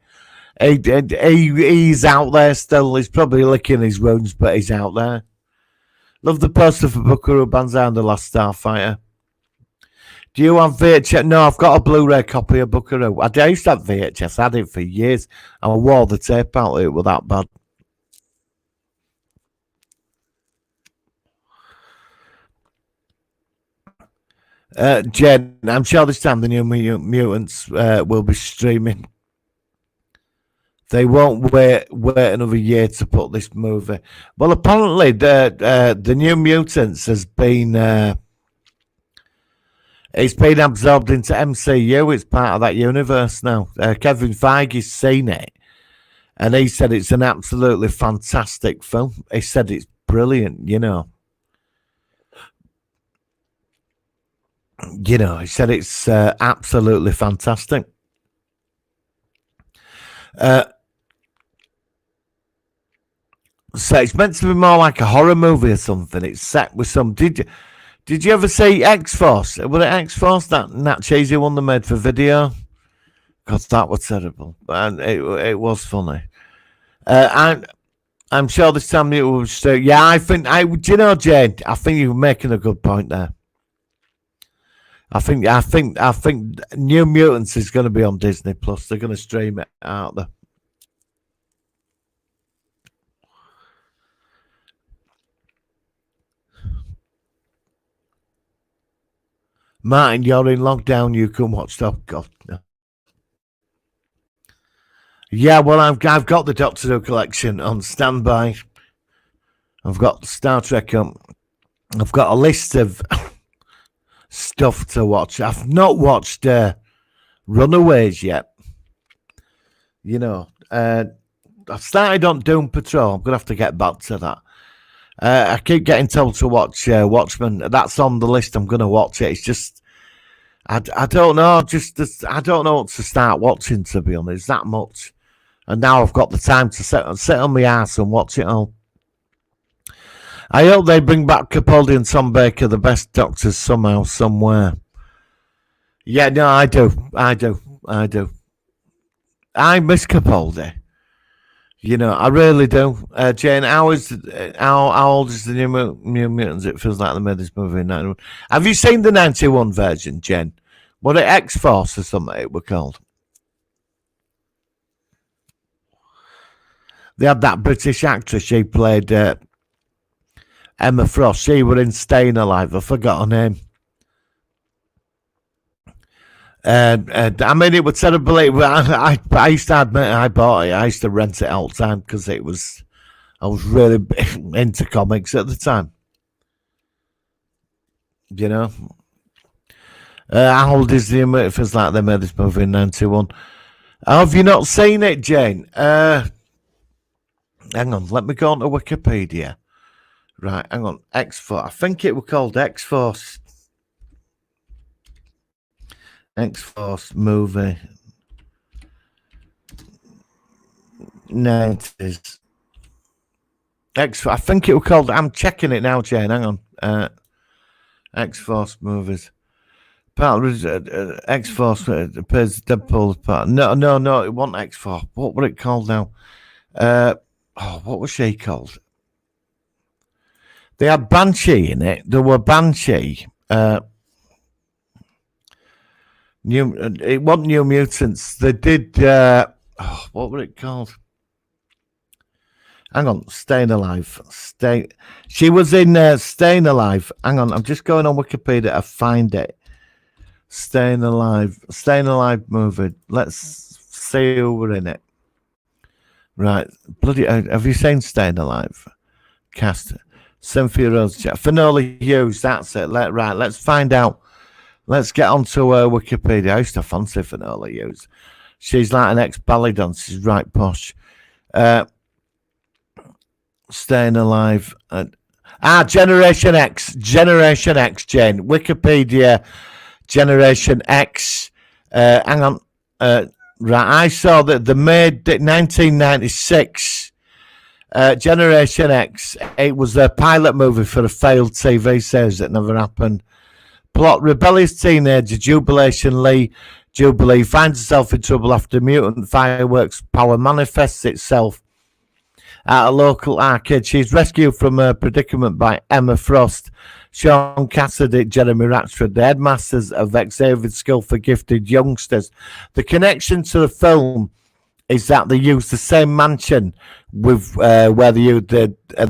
He's out there still. He's probably licking his wounds, but he's out there. Love the poster for Buckaroo Banzai and The Last Starfighter. Do you have VHS? No, I've got a Blu-ray copy of Buckaroo. I used to have VHS. I had it for years. I wore the tape out. It was that bad. Jen, I'm sure this time the New Mutants will be streaming. They won't wait another year to put this movie. Well, apparently the New Mutants has been it's been absorbed into MCU. It's part of that universe now. Kevin Feige's seen it, and he said it's an absolutely fantastic film. He said it's brilliant. You know, he said it's absolutely fantastic. So it's meant to be more like a horror movie or something. It's set with some. Did you ever see X Force? Was it X Force that cheesy one they made for video? Because that was terrible, and it was funny. I'm sure this time it was. Yeah, I think do you know, Jane? I think you're making a good point there. I think New Mutants is going to be on Disney Plus. They're going to stream it out there. Martin, you're in lockdown. You can watch. Oh God. Yeah, well, I've got the Doctor Who collection on standby. I've got Star Trek on. I've got a list of stuff to watch. I've not watched Runaways yet. You know, I started on Doom Patrol. I'm gonna have to get back to that. I keep getting told to watch Watchmen. That's on the list. I'm gonna watch it. It's just I don't know. I don't know what to start watching, to be honest. That much. And now I've got the time to sit on my ass and watch it all. I hope they bring back Capaldi and Tom Baker, the best doctors, somehow, somewhere. Yeah, no, I do. I miss Capaldi. You know, I really do. Jane, how old is the New Mutants? It feels like they made this movie in 91. Have you seen the 91 version, Jen? What it X Force or something it were called? They had that British actress. She played Emma Frost. She were in Staying Alive. I forgot her name. I mean, it was terrible. I used to admit I bought it. I used to rent it all the time because I was really into comics at the time. You know, how old is the? It feels like they made this movie in 91. Have you not seen it, Jane? Hang on, let me go on to Wikipedia. Right, hang on. X Force. I think it was called X Force. X Force movie. 90s. I think it was called. I'm checking it now, Jane. Hang on. X Force movies. Part of X Force appears Deadpool's part. No, it wasn't X Force. What were it called now? What was she called? They had Banshee in it. There were Banshee. It wasn't New Mutants. They did. What were it called? Hang on, Staying Alive. She was in Staying Alive. Hang on, I'm just going on Wikipedia to find it. Staying Alive movie. Let's see who were in it. Right, bloody. Have you seen Staying Alive? Cast. Cynthia Rose. Finola Hughes. That's it. Let's find out. Let's get onto Wikipedia. I used to fancy Finola Hughes. She's like an ex-ballet dancer. She's right posh. Staying Alive. Generation X. Generation X, Jane. Wikipedia. Generation X. Hang on. Right. I saw that they made 1996. Generation X. It was a pilot movie for a failed TV series that never happened. Plot: rebellious teenager Jubilee finds herself in trouble after mutant fireworks power manifests itself at a local arcade. She's rescued from her predicament by Emma Frost, Sean Cassidy, Jeremy Ratchford, the headmasters of Xavier School for Gifted Youngsters. The connection to the film is that they used the same mansion with where they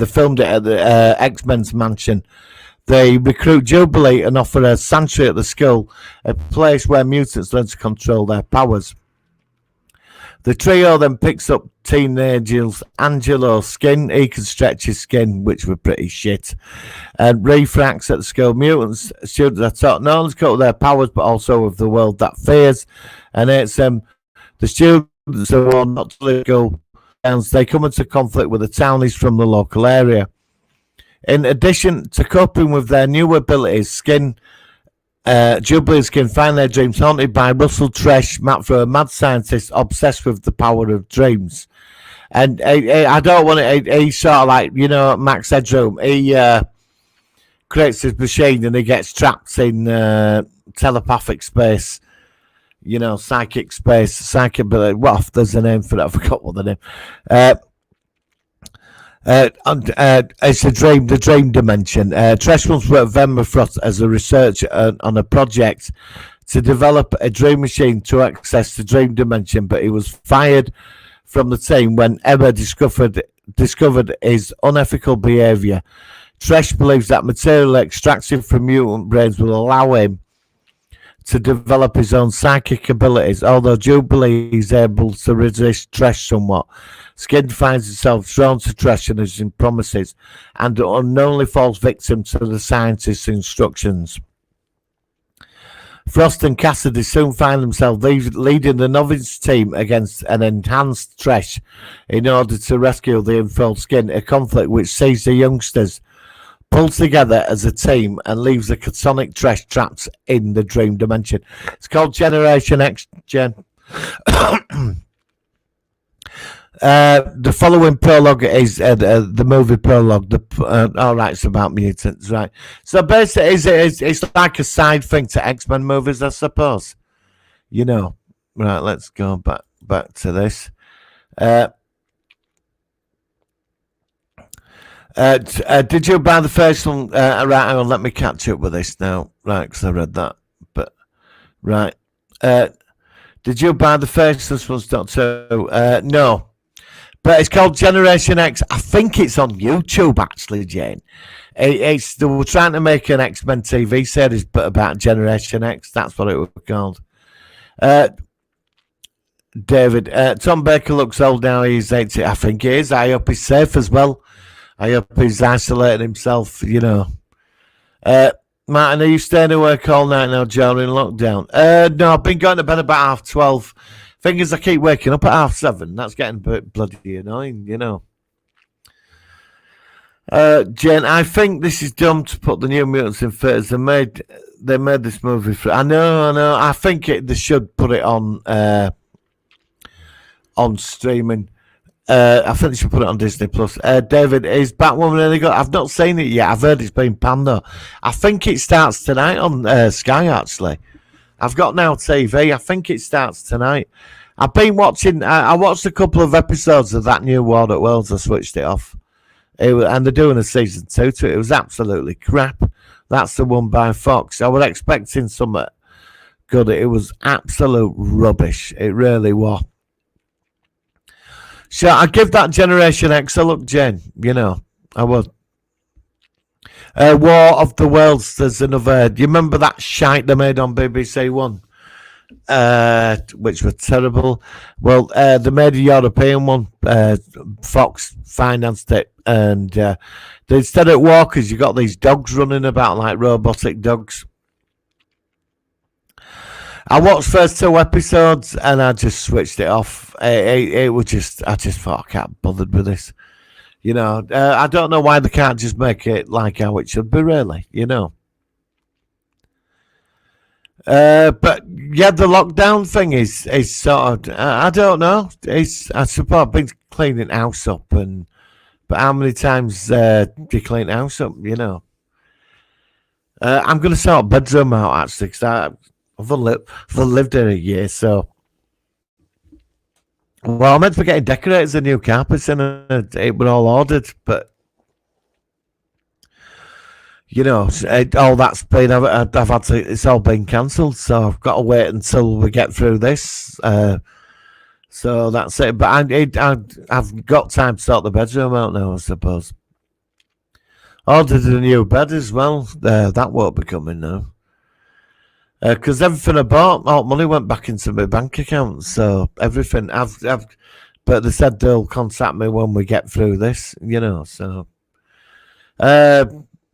filmed it at the X-Men's mansion. They recruit Jubilee and offer a sanctuary at the school, a place where mutants learn to control their powers. The trio then picks up teenagers Angelo's skin. He can stretch his skin, which were pretty shit, and refracts at the school. Mutants students are taught not only to cope with their powers, but also with the world that fears. And it's the students who are not to let go, and they come into conflict with the townies from the local area. In addition to coping with their new abilities, Jubilees can find their dreams haunted by Russell Tresh, a mad scientist obsessed with the power of dreams. And I don't want to. He's sort of like, Max Headroom. He creates his machine and he gets trapped in telepathic space, psychic space, ability. What? There's a name for that. I forgot what the name. It's the dream dimension. Tresh once worked with Emma Frost as a researcher on a project to develop a dream machine to access the dream dimension, but he was fired from the team when Emma discovered his unethical behaviour. Tresh believes that material extracted from mutant brains will allow him to develop his own psychic abilities, although Jubilee is able to resist Tresh somewhat. Skin finds himself drawn to Tresh and his promises, and unknowingly falls victim to the scientist's instructions. Frost and Cassidy soon find themselves leading the novice team against an enhanced Tresh in order to rescue the infernal Skin, a conflict which sees the youngsters pull together as a team and leaves the catonic Tresh trapped in the dream dimension. It's called Generation X, Jen. The following prologue is the movie prologue. All right, it's about mutants, right? So basically, it's like a side thing to X-Men movies, I suppose. Right, let's go back to this. Did you buy the first one? Right, hang on, let me catch up with this now. Right, because I read that. But right, did you buy the first This was Doctor? No, but it's called Generation X. I think it's on YouTube actually, Jane. They were trying to make an X-Men TV series, but about Generation X. That's what it was called. David, Tom Baker looks old now. He's 80. I think he is. I hope he's safe as well. I hope he's isolating himself, Martin, are you staying awake all night now during lockdown? No, I've been going to bed about 12:30. Thing is, I keep waking up at 7:30. That's getting bloody annoying, Jen, I think this is dumb to put the New Mutants in theaters. They made this movie for. I know. I think they should put it on streaming. I think they should put it on Disney Plus. David, is Batwoman any good? I've not seen it yet. I've heard it's been panned though. I think it starts tonight on Sky. Actually, I've got Now TV. I think it starts tonight. I've been watching. I watched a couple of episodes of that new World at Worlds. I switched it off. And they're doing a season 2 to it. It was absolutely crap. That's the one by Fox. I was expecting something good. It was absolute rubbish. It really was. So I give that Generation X a look, Jen. I would. War of the Worlds. There's another. Do you remember that shite they made on BBC One? Which were terrible. Well, they made a European one. Fox financed it, and instead of walkers, you got these dogs running about like robotic dogs. I watched first 2 episodes and I just switched it off. It was just, I just thought I can't bother with this. I don't know why they can't just make it like how it should be, really. But yeah, the lockdown thing is sort of, I don't know. I suppose I've been cleaning house up, but how many times do you clean house up? I'm going to sort bedroom out actually because I've only lived here a year, so. Well, I meant to be getting decorators and new carpets and it were all ordered, but all that's been. I've had to. It's all been cancelled, so I've got to wait until we get through this. So that's it. But I've got time to sort the bedroom out now, I suppose. Ordered a new bed as well. That won't be coming now. Because everything I bought, all money went back into my bank account. So everything but they said they'll contact me when we get through this, So,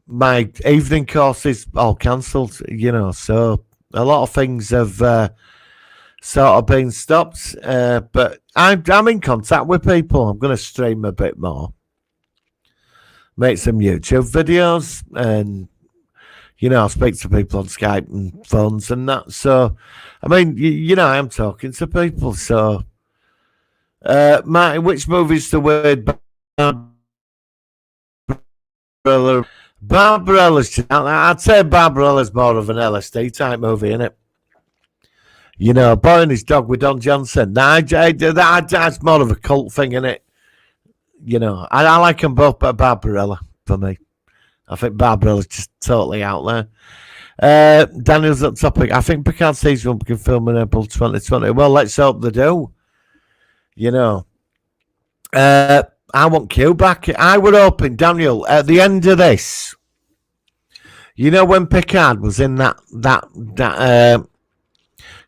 my evening course is all cancelled, So a lot of things have sort of been stopped. But I'm in contact with people. I'm going to stream a bit more, make some YouTube videos, and. I speak to people on Skype and phones and that. So, I mean, I am talking to people. So, Martin, which movie's the word Barbarella's? I'd say Barbarella's more of an LSD type movie, isn't it? Boy and His Dog with Don Johnson. That's more of a cult thing, isn't it? I like them both, but Barbarella for me. I think Barbarella's just totally out there. Daniel's at topic. I think Picard season will be filmed in April 2020. Well, let's hope they do. I want Q back. I would hoping, Daniel, at the end of this, when Picard was in that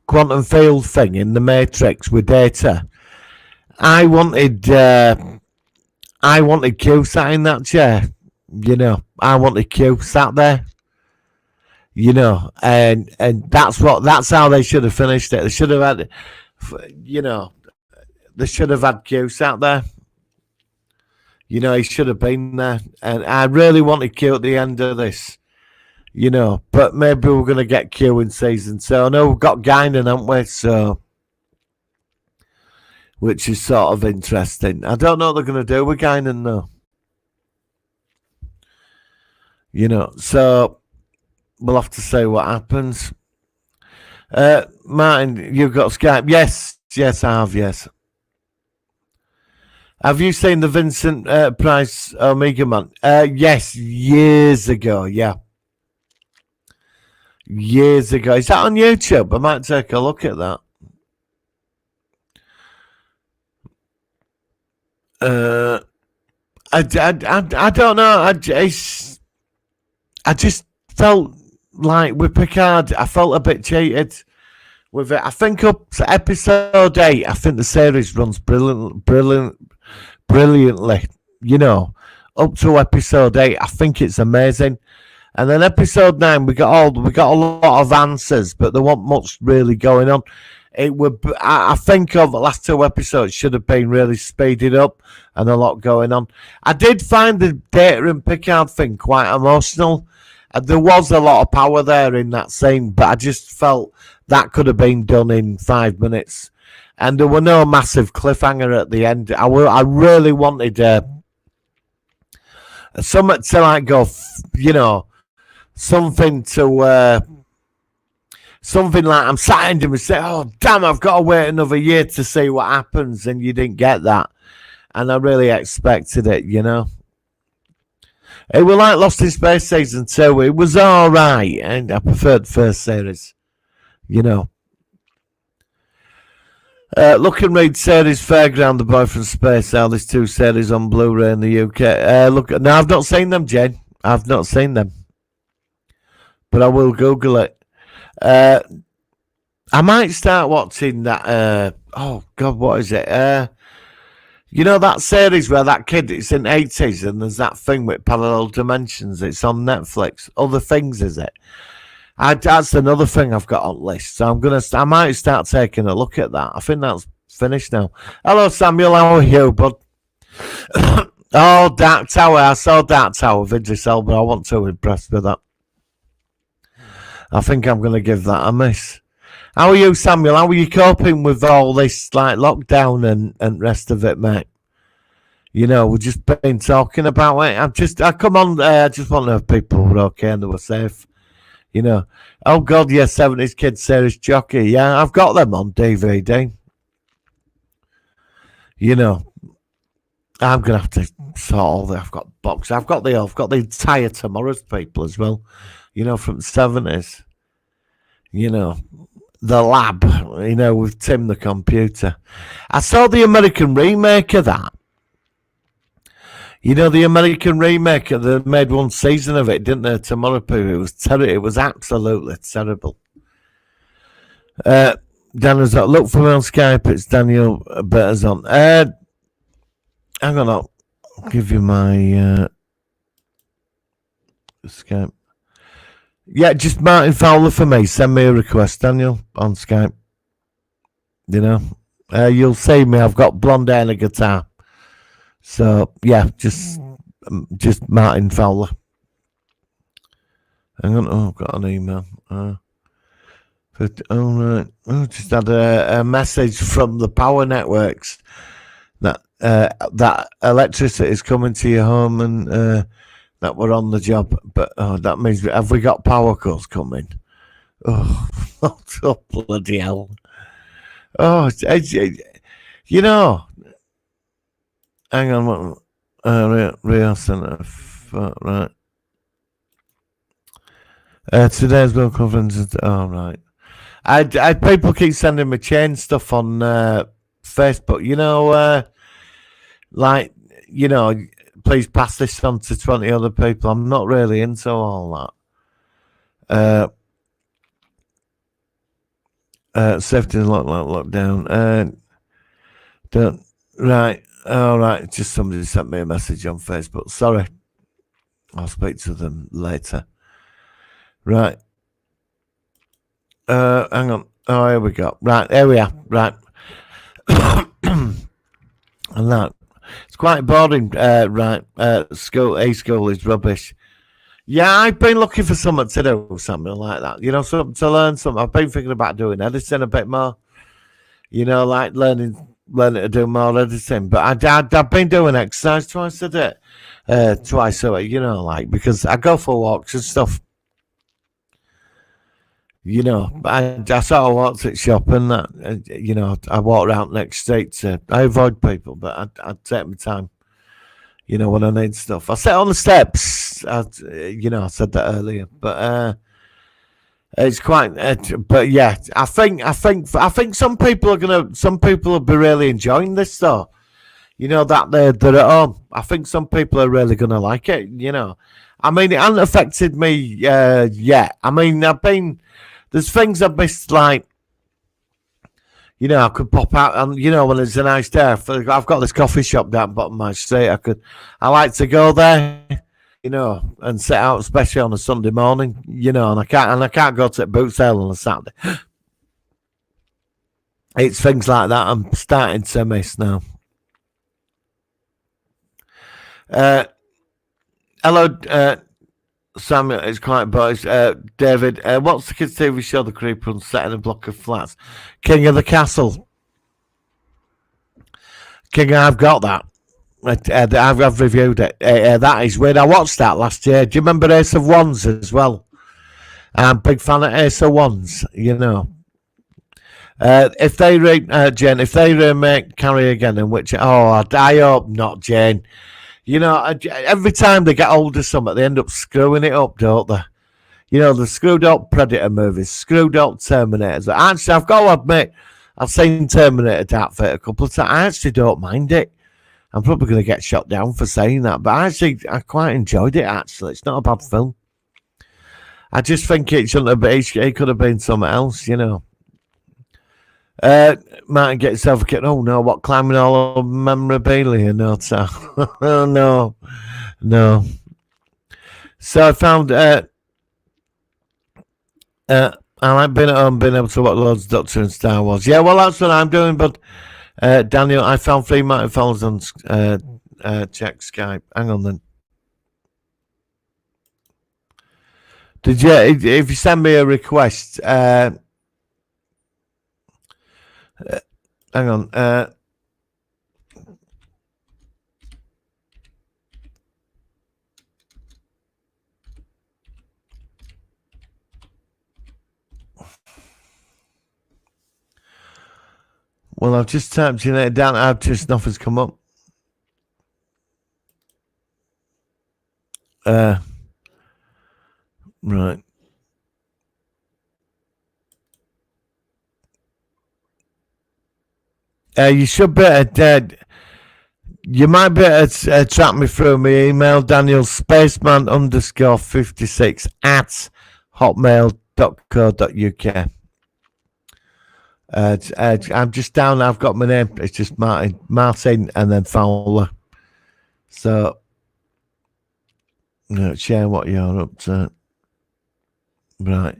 quantum field thing in the Matrix with Data, I wanted Q sat in that chair. I wanted Q sat there. And that's how they should have finished it. They should have had, they should have had Q sat there. He should have been there. And I really wanted Q at the end of this. But maybe we're going to get Q in season 2. I know we've got Guinan, haven't we? So, which is sort of interesting. I don't know what they're going to do with Guinan though. So we'll have to see what happens. Martin, you've got Skype. Yes, I have, yes. Have you seen the Vincent Price Omega Man? Yes, years ago. Yeah, years ago. Is that on YouTube? I might take a look at that. I don't know. I just felt like with Picard, I felt a bit cheated with it. I think up to episode 8, I think the series runs brilliantly. You know, up to episode 8, I think it's amazing. And then episode 9, we got a lot of answers, but there wasn't much really going on. It would, I think, of the last 2 episodes should have been really speeded up and a lot going on. I did find the Data and Picard thing quite emotional. There was a lot of power there in that scene, but I just felt that could have been done in 5 minutes. And there were no massive cliffhanger at the end. I really wanted something to like go, you know, something to something like I'm sat in him and say, oh damn, I've got to wait another year to see what happens, and you didn't get that. And I really expected it, you know. It was like Lost in Space season 2. It was all right, and I preferred the first series, you know. Look and read series Fairground, The Boy from Space. Now there's 2 series on Blu-ray in the UK. Look, no, I've not seen them, Jane. I've not seen them, but I will Google it. I might start watching that. Oh God, what is it? You know that series where that kid, it's in 80s, and there's that thing with parallel dimensions. It's on Netflix. Other Things, is it? That's another thing I've got on list. So I might start taking a look at that. I think that's finished now. Hello, Samuel. How are you, bud? Oh, Dark Tower. I saw Dark Tower with Idris Elba. I wasn't too impressed with that. I think I'm going to give that a miss. How are you, Samuel? How are you coping with all this like lockdown and rest of it, mate? You know, we've just been talking about it. I come on. I just want to know if people were okay and they were safe. You know. Oh God, yeah, 70s Kids series Jockey. Yeah, I've got them on DVD. You know, I'm gonna have to sort all that. I've got boxes. I've got the entire Tomorrow's People as well. You know, from the 70s. You know, The Lab, you know, with Tim the Computer. I saw the American remake of that. You know, the American remake, they made 1 season of it, didn't they? Tomorrow People. It was terrible. It was absolutely terrible. Daniel's on. Look for me on Skype. It's Daniel Better's on. Hang on, I'll give you my Skype. Yeah, just Martin Fowler for me. Send me a request, Daniel, on Skype. You know, you'll see me. I've got blonde hair and a guitar. So yeah, just Martin Fowler. Hang on, I've got an email. But right. Just had a message from the power networks that that electricity is coming to your home and that we're on the job. But that means, have we got power cuts coming? Oh, oh bloody hell! Oh, you know. Hang on, Real Centre, right. Today's World Conference. Right. I people keep sending me chain stuff on Facebook. You know, like, you know, please pass this on to 20 other people. I'm not really into all that. Safety lockdown. Don't right. All right, just somebody sent me a message on Facebook. Sorry, I'll speak to them later. Right. Hang on. Oh, here we go. Right, here we are. Right. And that. It's quite boring. Right. School is rubbish. Yeah, I've been looking for something to do, something like that. You know, something to learn something. I've been thinking about doing editing a bit more. You know, like learning to do more editing, but I've been doing exercise twice a day, you know, like, because I go for walks and stuff, You know, I sort of walked at shop and that, you know, I walk around next street to, I avoid people, but I'd take my time, you know, when I need stuff. I sit on the steps, you know, I said that earlier, but it's quite, but yeah, I think some people will be really enjoying this though. You know that they're at home. I think some people are really gonna like it. You know, I mean, it hasn't affected me yet. I mean, there's things I've missed, like, you know, I could pop out and, you know, when it's a nice day, I've got this coffee shop down bottom of my street. I like to go there, you know, and sit out, especially on a Sunday morning, you know, and I can't go to a boot sale on a Saturday. It's things like that I'm starting to miss now. Uh, hello, Samuel. It's quite boys. David, what's the kids' TV show? The Creeper and set in a block of flats. King of the Castle. King, I've got that. I've reviewed it. That is weird. I watched that last year. Do you remember Ace of Wands as well? I'm a big fan of Ace of Wands. You know, if they Jane, if they remake Carrie again, in which I hope not, Jane. You know, every time they get older, something they end up screwing it up, don't they? You know, the screwed up Predator movies, screwed up Terminators. Actually, I've got to admit, I've seen Terminator Dark Fate a couple of times. I actually don't mind it. I'm probably going to get shot down for saying that, but I quite enjoyed it, actually. It's not a bad film. I just think it shouldn't have been, it could have been something else, you know. Martin, get yourself a kit. Oh no, what, climbing all over memorabilia? No, no, no. So I found, I like being at home, being able to watch loads of Doctor and Star Wars. Yeah, well, that's what I'm doing, but Daniel, I found 3 Martin Fowlers on check Skype. Hang on then. Did you, if you send me a request, hang on. Well, I've just typed it down. I've just nothing's come up. Right. You should be you might be able to track me through my email, Daniel Spaceman _56 at hotmail.co.uk. I'm just down. I've got my name. It's just Martin, and then Fowler. So, share what you're up to. Right.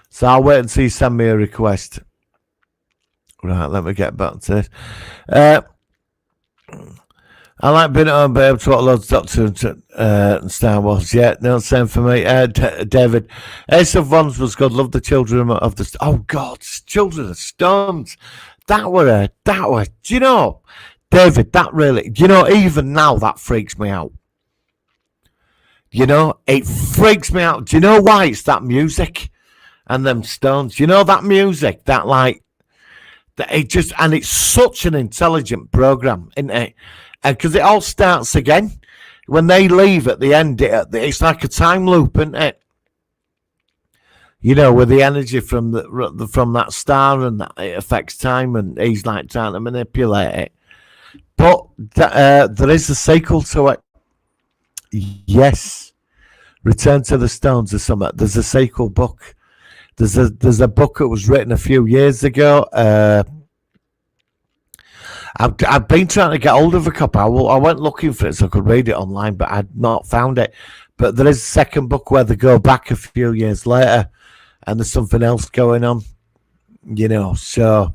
So I'll wait until you send me a request. Right. Let me get back to this. I like being at home, but able to watch loads of Doctor and Star Wars. Yeah, no, same for me. David, Ace of Wands was good. Love the Children of the. Oh God, Children of Stones. That were. Do you know, David? That really. Do you know? Even now, that freaks me out. You know, it freaks me out. Do you know why? It's that music and them Stones. You know that music, that like. It just, and it's such an intelligent program, isn't it? Because it all starts again when they leave at the end. It's like a time loop, isn't it? You know, with the energy from that star, and that it affects time, and he's like trying to manipulate it. But there is a sequel to it. Yes, Return to the Stones or something. There's a sequel book. There's a book that was written a few years ago. I've been trying to get hold of a copy. I went looking for it so I could read it online, but I'd not found it. But there is a second book where they go back a few years later, and there's something else going on. You know, so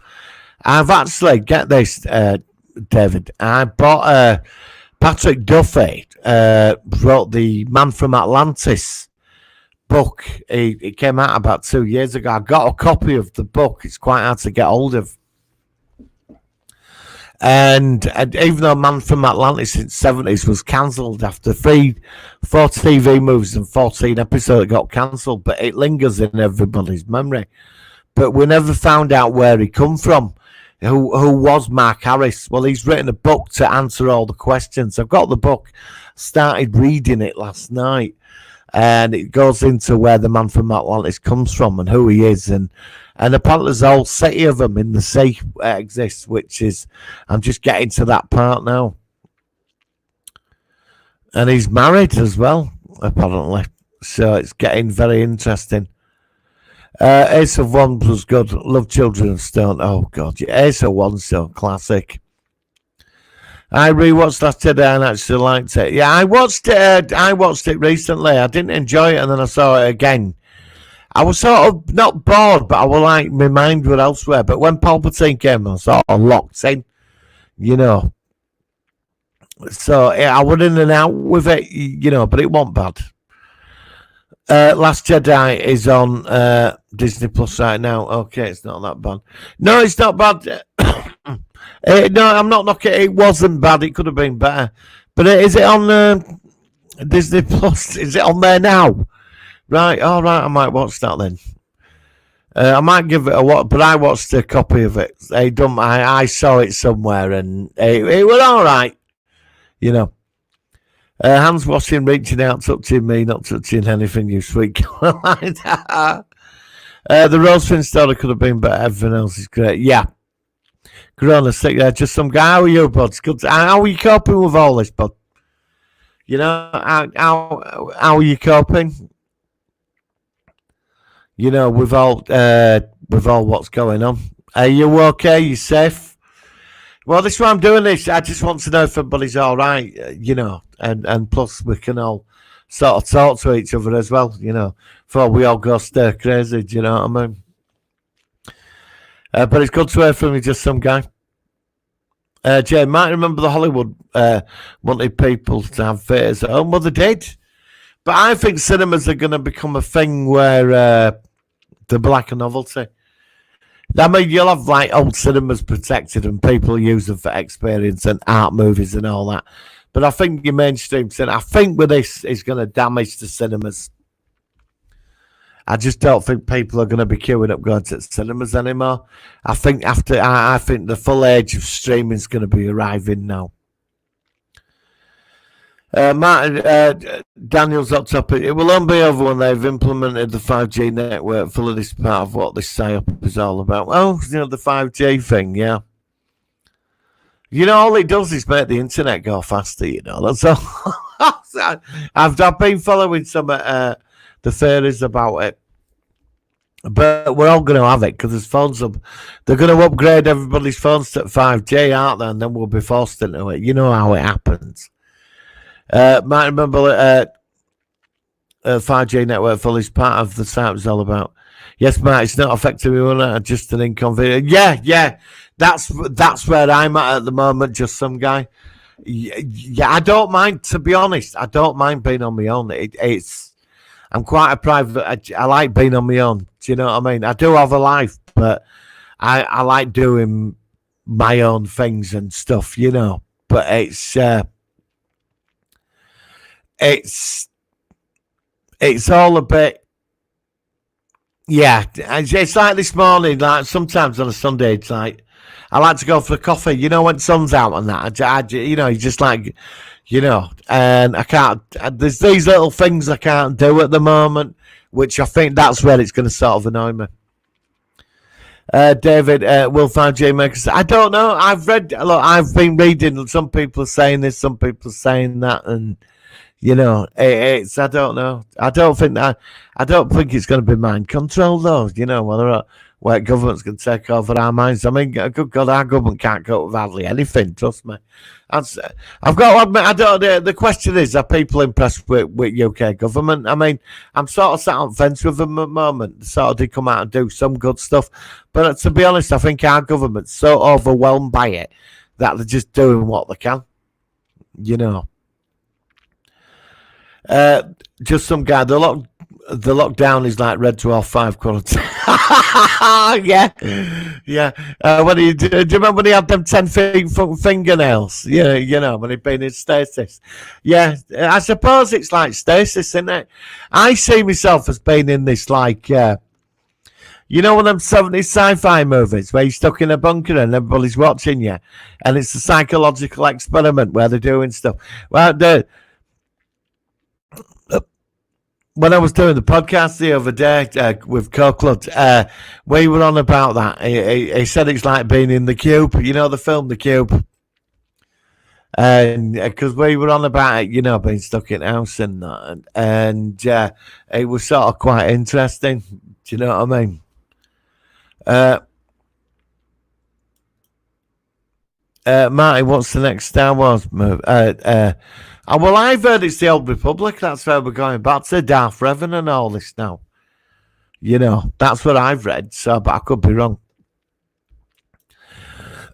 I've actually, get this, David. I bought Patrick Duffy wrote the Man from Atlantis book. It came out about 2 years ago. I got a copy of the book. It's quite hard to get hold of. And even though Man from Atlantis in the 70s was cancelled after four TV movies and 14 episodes, it got cancelled, but it lingers in everybody's memory. But we never found out where he come from. Who was Mark Harris? Well, he's written a book to answer all the questions. I've got the book, started reading it last night, and it goes into where the Man from Atlantis comes from and who he is, and apparently there's a whole city of them in the sea exists, which is, I'm just getting to that part now. And he's married as well, apparently, so it's getting very interesting. Ace of Wands was good. Love Children of Stone. Oh god, yeah. Ace of Wands, so classic. I rewatched Last Jedi and actually liked it. Yeah, I watched it recently. I didn't enjoy it, and then I saw it again. I was sort of not bored, but I was like, my mind was elsewhere. But when Palpatine came, I was sort of locked in, you know. So yeah, I went in and out with it, you know, but it wasn't bad. Last Jedi is on Disney Plus right now. Okay, it's not that bad. No, it's not bad. No, I'm not knocking it. It wasn't bad. It could have been better. But is it on Disney Plus? Is it on there now? Right, all right, I might watch that then. I might give it a watch, but I watched a copy of it. I saw it somewhere, and it was all right, you know. Hands washing, reaching out, touching me, not touching anything, you sweet Caroline. The Rosefin story could have been better. Everything else is great. Yeah. Corona, stick there. Just some guy. How are you, bud? Good. How are you coping with all this, bud? You know, how are you coping? You know, with all what's going on. Are you okay? Are you safe? Well, this is why I'm doing this. I just want to know if everybody's all right, you know, and plus we can all sort of talk to each other as well, you know, before we all go stir crazy, do you know what I mean? But it's good to hear from you, just some guy. Jay, might remember the Hollywood wanted people to have theatres at home. Well, they did. But I think cinemas are going to become a thing where they're like a novelty. I mean, you'll have like old cinemas protected and people use them for experience and art movies and all that. But I think your mainstream cinema, I think with this is going to damage the cinemas. I just don't think people are going to be queuing up going to cinemas anymore. I think I think the full age of streaming is going to be arriving now. Martin Daniel's up top. It will only be over when they've implemented the 5G network. Full of this part of what this psyop is all about. Well, you know, the 5G thing, yeah. You know, all it does is make the internet go faster. You know, that's all. I've been following some the theories about it, but we're all going to have it because there's phones up. They're going to upgrade everybody's phones to 5G, aren't they? And then we'll be forced into it. You know how it happens. Might remember 5G network full is part of the site was all about. Yes, Matt, it's not affecting me, just an inconvenience. Yeah, that's where I'm at the moment, just some guy. Yeah, I don't mind, to be honest. I don't mind being on my own. I'm quite a private. I like being on my own. Do you know what I mean? I do have a life, but I like doing my own things and stuff, you know. But it's all a bit, yeah. It's like this morning. Like sometimes on a Sunday, it's like I like to go for a coffee. You know, when sun's out and that. You know, you just like, you know, and I can't. There's these little things I can't do at the moment, which I think that's where it's going to sort of annoy me. David, will 5G make us? I don't know. I've been reading. Some people are saying this, some people are saying that, and you know, it's. I don't know. I don't think it's going to be mind control though. You know, where government's going to take over our minds. I mean, good God, our government can't cope with hardly anything. Trust me. I've got to admit, I don't. The question is, are people impressed with UK government? I mean, I'm sort of sat on the fence with them at the moment. They sort of did come out and do some good stuff, but to be honest, I think our government's so overwhelmed by it that they're just doing what they can. You know. Just some guy. The lockdown is like Red Dwarf 5 quality. Yeah, yeah. Do you remember when he had them 10 feet fingernails? Yeah, when he'd been in stasis. Yeah, I suppose it's like stasis, isn't it? I see myself as being in this like, one of them 70s sci-fi movies where you're stuck in a bunker and everybody's watching you, and it's a psychological experiment where they're doing stuff. Well, when I was doing the podcast the other day with Coquelin, we were on about that. He said it's like being in The Cube. You know the film The Cube? And because we were on about it, being stuck in a house and that. And it was sort of quite interesting. Do you know what I mean? Marty, what's the next Star Wars movie? Well, I've heard it's the Old Republic. That's where we're going back to Darth Revan and all this now. That's what I've read. So, but I could be wrong.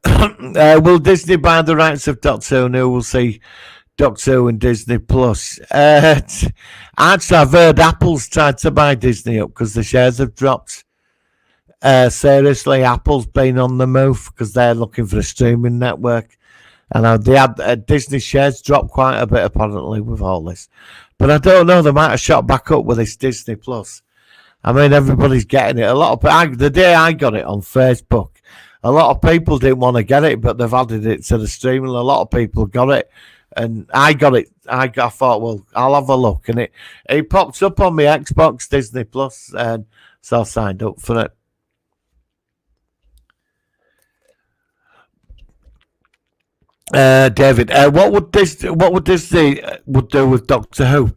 Will Disney buy the rights of Doctor Who? Who will see Doctor Who and Disney Plus? Actually, I've heard Apple's tried to buy Disney up because the shares have dropped. Seriously, Apple's been on the move because they're looking for a streaming network. And they had Disney shares dropped quite a bit apparently with all this. But I don't know, they might have shot back up with this Disney Plus. I mean, everybody's getting it. The day I got it on Facebook, a lot of people didn't want to get it, but they've added it to the streaming. A lot of people got it. And I got it. I thought, well, I'll have a look. And it popped up on my Xbox, Disney Plus, and so I signed up for it. David, what would Disney would do with Doctor Who?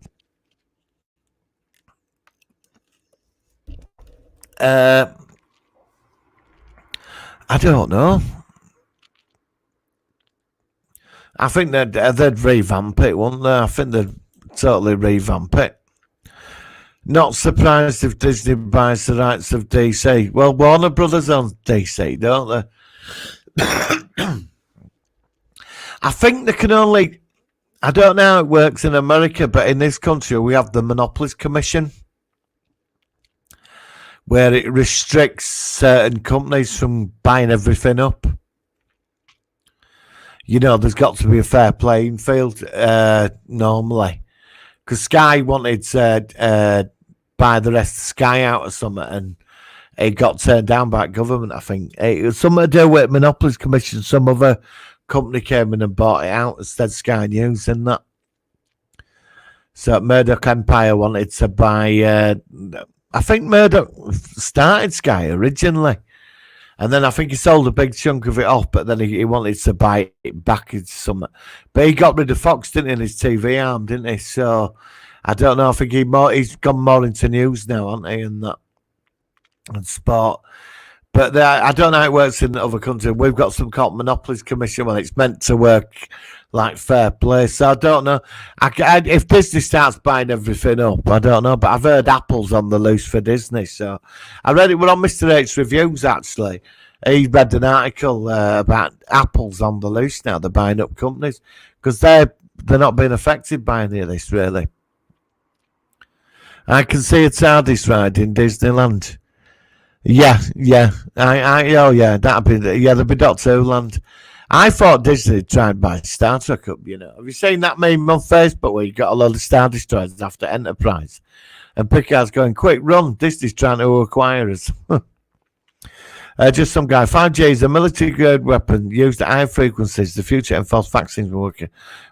I don't know. I think they'd revamp it, wouldn't they? I think they'd totally revamp it. Not surprised if Disney buys the rights of DC. Well, Warner Brothers owns DC, don't they? I think they can only. I don't know how it works in America, but in this country we have the Monopolies Commission, where it restricts certain companies from buying everything up. There's got to be a fair playing field normally, because Sky wanted to buy the rest of Sky out of something, and it got turned down by government. I think it was something to do with Monopolies Commission. Some other company came in and bought it out instead, Sky News and that. So Murdoch Empire wanted to buy. I think Murdoch started Sky originally, and then I think he sold a big chunk of it off. But then he wanted to buy it back into something. But he got rid of Fox, didn't he? In his TV arm, didn't he? So I don't know. I think he's gone more into news now, hasn't he? And that and sport. But I don't know how it works in other countries. We've got some called Monopolies Commission. Well, it's meant to work like fair play. So I don't know. If Disney starts buying everything up, I don't know. But I've heard Apple's on the loose for Disney. So I read it. We're on Mr. H Reviews, actually. He read an article about Apple's on the loose now. They're buying up companies because they're not being affected by any of this, really. I can see a TARDIS ride in Disneyland. Yeah. That'd be there'd be Doctor Who land. I thought Disney tried by Star Trek up. Have you seen that meme on Facebook where you got a load of Star Destroyers after Enterprise, and Picard's going, "Quick, run! Disney's trying to acquire us." Just some guy. 5G is a military-grade weapon used at high frequencies. The future enforced vaccines will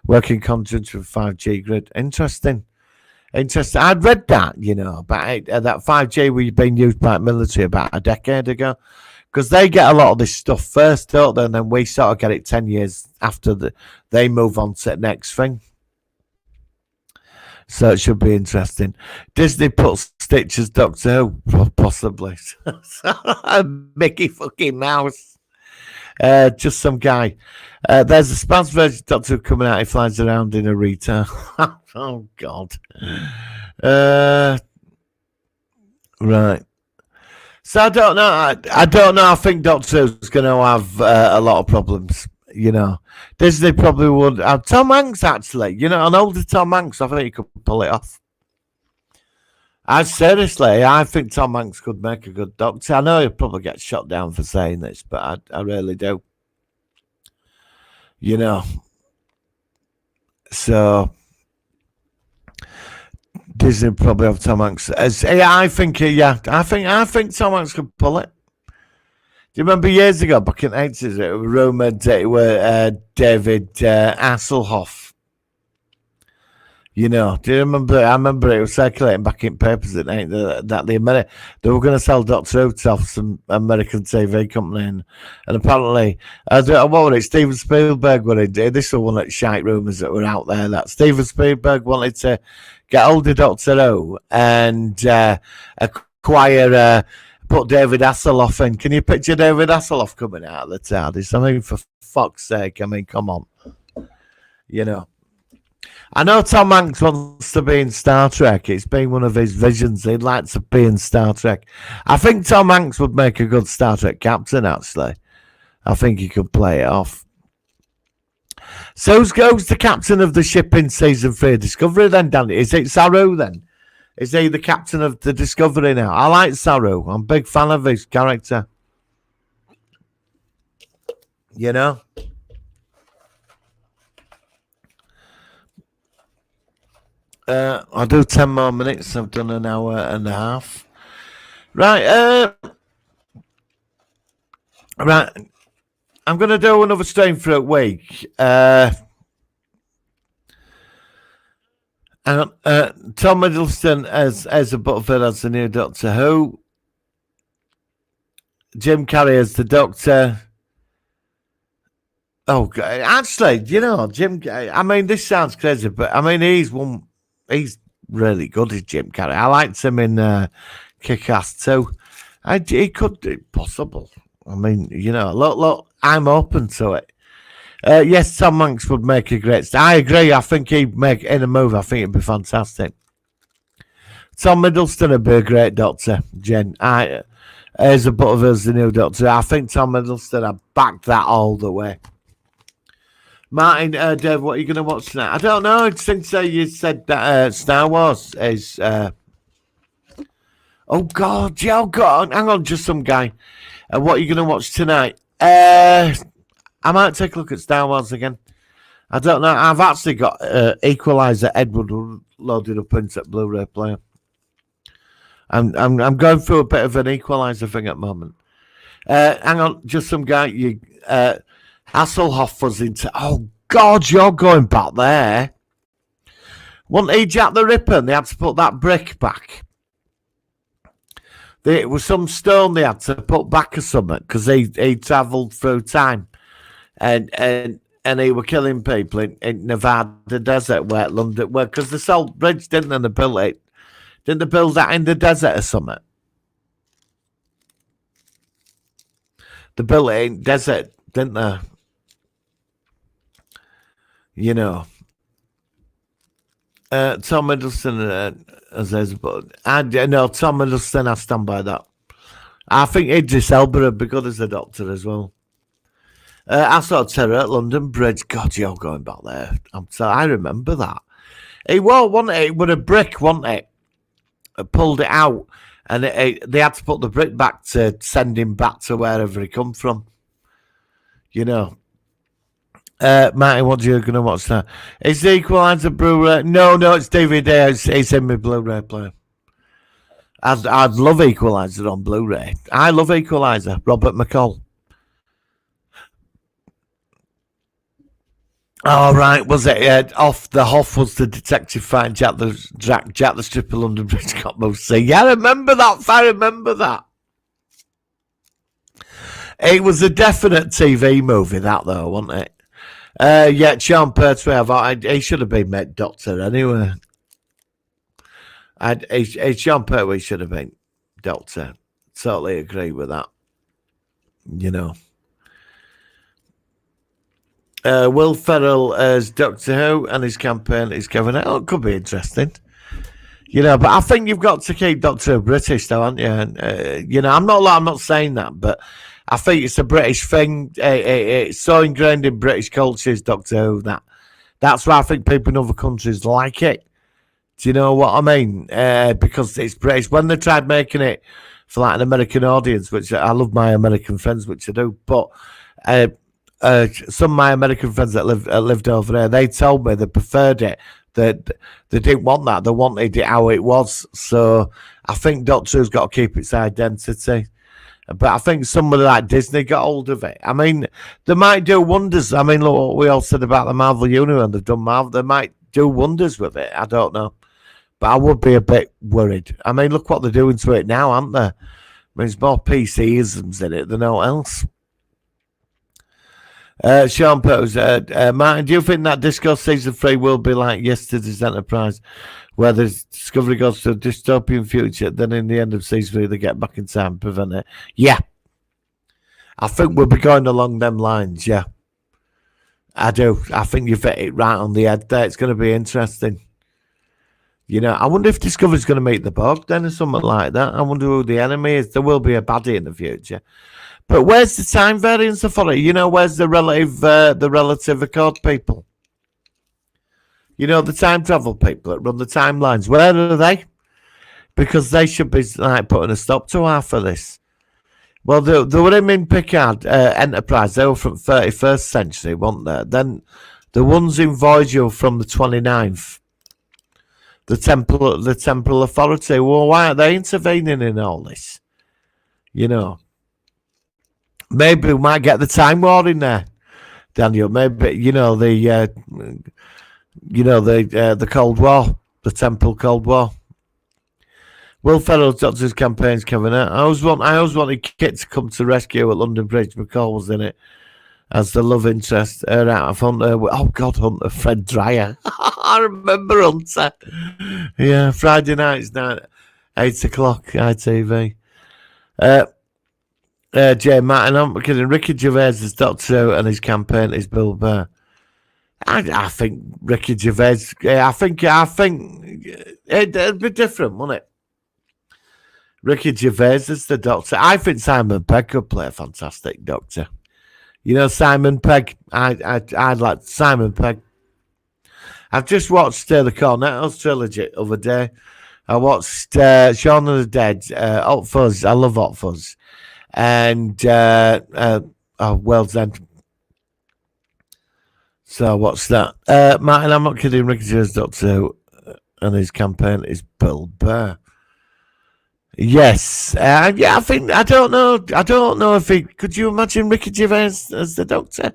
work in conjunction with 5G grid. Interesting. I'd read that, about that 5G was being used by the military about a decade ago, because they get a lot of this stuff first, don't they? And then we sort of get it 10 years after they move on to the next thing. So it should be interesting. Disney puts Stitch as Doctor Who, possibly. Mickey fucking Mouse. Just some guy. There's a Spanish version of Doctor Who coming out. He flies around in a retail. Oh, God. Right. So I don't know. I don't know. I think Doctor Who's going to have a lot of problems. Disney probably would have Tom Hanks, actually. An older Tom Hanks. I think he could pull it off. Seriously, I think Tom Hanks could make a good Doctor. I know he'll probably get shot down for saying this, but I really do. You know, so Disney probably have Tom Hanks. I think, I think Tom Hanks could pull it. Do you remember years ago, back in the 80s, it was rumoured that it were David Hasselhoff. You know, do you remember? I remember it was circulating back in papers that they were going to sell Doctor Who to some American TV company, and apparently, what was it? Steven Spielberg wanted. This was one of the shite rumours that were out there that Steven Spielberg wanted to get hold of Doctor Who and acquire. Put David Hasselhoff in. Can you picture David Hasselhoff coming out of the TARDIS? I mean, for fuck's sake! I mean, come on. You know. I know Tom Hanks wants to be in Star Trek. It's been one of his visions. He'd like to be in Star Trek. I think Tom Hanks would make a good Star Trek captain, actually. I think he could play it off. So who's the captain of the ship in season 3 of Discovery then, Danny? Is it Saru then? Is he the captain of the Discovery now? I like Saru. I'm a big fan of his character. You know? I'll do 10 more minutes. I've done an hour and a half. Right. Right. I'm going to do another stream for a week. And Tom Hiddleston as a Butterfield as the new Doctor Who. Jim Carrey as the Doctor. Oh, God. Actually, you know, Jim. I mean, this sounds crazy, but I mean, he's really good as Jim Carrey. I liked him in Kick-Ass too. He could do possible. I mean, you know, look, I'm open to it. Yes, Tom Hanks would make a great star. I agree. I think he'd make in a movie. I think it'd be fantastic. Tom Hiddleston would be a great Doctor, Jen. As a Butterfield's the new Doctor. I think Tom Hiddleston, I backed that all the way. Martin, Dave, what are you going to watch tonight? I don't know. Since you said that Star Wars is... Oh, God. Yeah, oh, God. Hang on, just some guy. What are you going to watch tonight? I might take a look at Star Wars again. I don't know. I've actually got Equalizer Edward loaded up into Blu-ray player. I'm going through a bit of an Equalizer thing at the moment. Hang on, just some guy. Hasselhoff was into. Oh God, you're going back there. Wasn't he Jack the Ripper? And they had to put that brick back. It was some stone they had to put back or something because he travelled through time, and he were killing people in Nevada desert where London were because the Salt Bridge didn't they build it. Didn't they build that in the desert or something? They built it in desert, didn't they? You know. Tom Hiddleston Tom Hiddleston, I stand by that. I think Idris Elba would be good as a Doctor as well. I saw Terror at London Bridge. God, you're going back there. I remember that. It was, wasn't it? It was a brick, wasn't it? Pulled it out, and they had to put the brick back to send him back to wherever he come from. You know. Martin, what are you going to watch now? Is the Equalizer Blu-ray? No, it's DVD. It's in my Blu-ray player. I'd love Equalizer on Blu-ray. I love Equalizer. Robert McCall. All right, was it off the Hoff was the detective fighting Jack the Stripper London Bridge got moved. See, yeah, I remember that. It was a definite TV movie, that though, wasn't it? Yeah, Sean Pertwee, he should have been made Doctor anyway. Sean Pertwee should have been Doctor. Totally agree with that. You know. Will Ferrell as Doctor Who and his campaign is Kevin. Oh, it could be interesting. You know, but I think you've got to keep Doctor Who British, though, haven't you? And, you know, I'm not saying that, but I think it's a British thing. It's so ingrained in British culture, is Doctor Who, that's why I think people in other countries like it. Do you know what I mean? Because it's when they tried making it for like an American audience, which I love my American friends, which I do, but uh, some of my American friends that lived over there, they told me they preferred it. That they didn't want that; they wanted it how it was. So I think Doctor Who's got to keep its identity. But I think somebody like Disney got hold of it. I mean, they might do wonders. I mean, look what we all said about the Marvel Universe. They've done Marvel. They might do wonders with it. I don't know. But I would be a bit worried. I mean, look what they're doing to it now, aren't they? I mean, there's more PC-isms in it than all else. Sean Pose, Martin, do you think that Disco Season 3 will be like yesterday's Enterprise, where the Discovery goes to a dystopian future, then in the end of Season 3 they get back in time and prevent it? Yeah. I think we'll be going along them lines, yeah. I do. I think you've hit it right on the head there. It's going to be interesting. You know, I wonder if Discovery's going to meet the Borg then or something like that. I wonder who the enemy is. There will be a baddie in the future. But where's the time variance for it? You know, where's the relative accord people? You know, the time travel people that run the timelines. Where are they? Because they should be like putting a stop to half of this. Well, they were in Picard Enterprise. They were from 31st century, weren't they? Then the ones in Voyager from the 29th. The Temporal Authority. Well, why aren't they intervening in all this? You know. Maybe we might get the Time War in there, Daniel. Maybe the Cold War, the Temple Cold War. Will Ferrell's Doctor's campaign's coming out. I always wanted Kit to come to rescue at London Bridge. McCall was in it as the love interest. Her out of Hunter. Oh God, Hunter, Fred Dreyer. I remember Hunter. Yeah, Friday nights, 8:00 ITV. Jay Martin, I'm kidding. Ricky Gervais is Doctor Who and his campaign is Bill Burr. I think Ricky Gervais. I think it'd be different, wouldn't it? Ricky Gervais is the Doctor. I think Simon Pegg could play a fantastic Doctor. You know Simon Pegg. I'd like Simon Pegg. I've just watched the Cornetto's trilogy the other day. I watched Shaun of the Dead, Hot Fuzz. I love Hot Fuzz. And World's End. So what's that? Martin, I'm not kidding. Ricky Gervais Doctor Who and his campaign is Bill Burr. Yes. Yeah, I don't know if he... Could you imagine Ricky Gervais as the Doctor?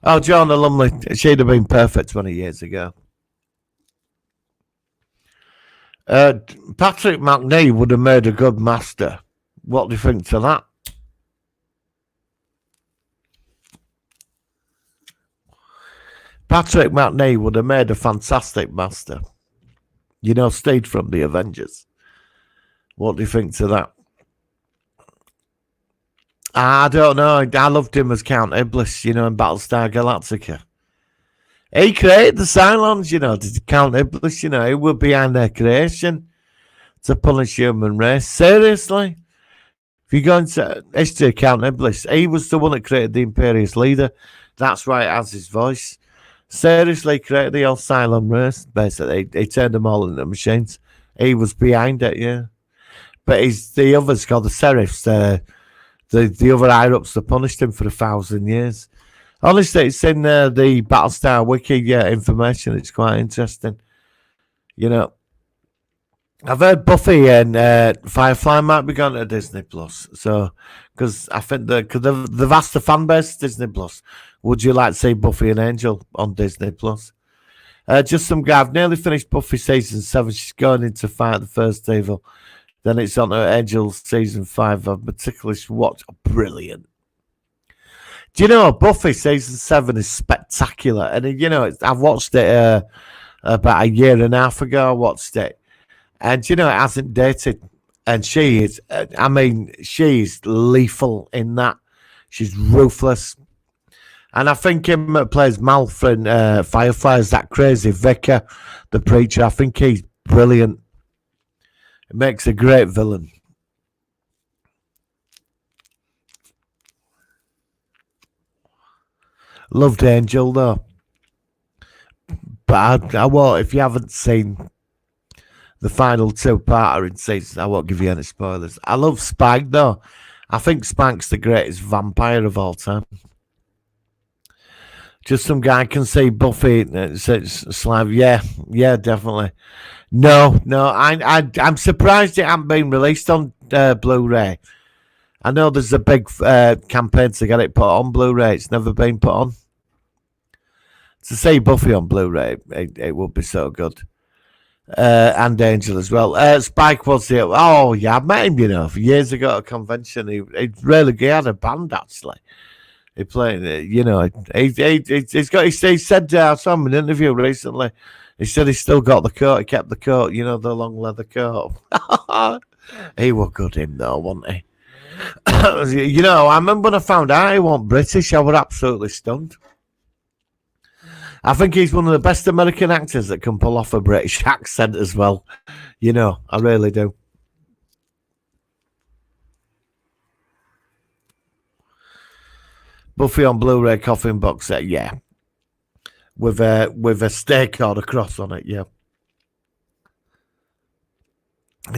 Oh, Joanna Lumley. She'd have been perfect 20 years ago. Patrick McNee would have made a good master. What do you think to that? Patrick McNee would have made a fantastic master. You know, Steve from the Avengers. What do you think to that? I don't know. I loved him as Count Iblis, you know, in Battlestar Galactica. He created the Cylons, you know, Count Iblis, you know, he was behind their creation to punish human race. Seriously? If you go into history of Count Iblis, he was the one that created the Imperious Leader. That's why it has his voice. Seriously, created the whole Cylon race, basically. He turned them all into machines. He was behind it, yeah. But the others called the Serifs, the other higher-ups that punished him for 1,000 years. Honestly, it's in the Battlestar Wiki information. It's quite interesting. You know, I've heard Buffy and Firefly might be going to Disney Plus. So, because I think they've asked the fan base Disney Plus, would you like to see Buffy and Angel on Disney Plus? Just some guy. I've nearly finished Buffy season 7. She's going in to fight the first evil. Then it's on to Angel season 5. I've particularly watched. Brilliant. Do you know Buffy season 7 is spectacular? And you know, I've watched it about a year and a half ago. I watched it. And you know, it hasn't dated. And she is, she's lethal in that. She's ruthless. And I think him that plays Mal from Firefly is that crazy vicar, the preacher. I think he's brilliant. It makes a great villain. Loved Angel though. But I won't, if you haven't seen the final two-parter in season. I won't give you any spoilers. I love Spike though. I think Spike's the greatest vampire of all time. Just some guy can see Buffy. It's like, yeah, definitely. No, I'm surprised it hasn't been released on Blu-ray. I know there's a big campaign to get it put on Blu-ray. It's never been put on. To see Buffy on Blu-ray, it would be so good. And Angel as well. Spike was the... Oh, yeah, I met him, years ago at a convention. He had a band, actually. He played, he said, I saw him in an interview recently, he said he still got the coat, he kept the coat, the long leather coat. He was good, him, though, wasn't he? I remember when I found out he wasn't British, I was absolutely stunned. I think he's one of the best American actors that can pull off a British accent as well. I really do. Buffy on Blu-ray coffin box set, yeah. With a steak or a cross on it, yeah.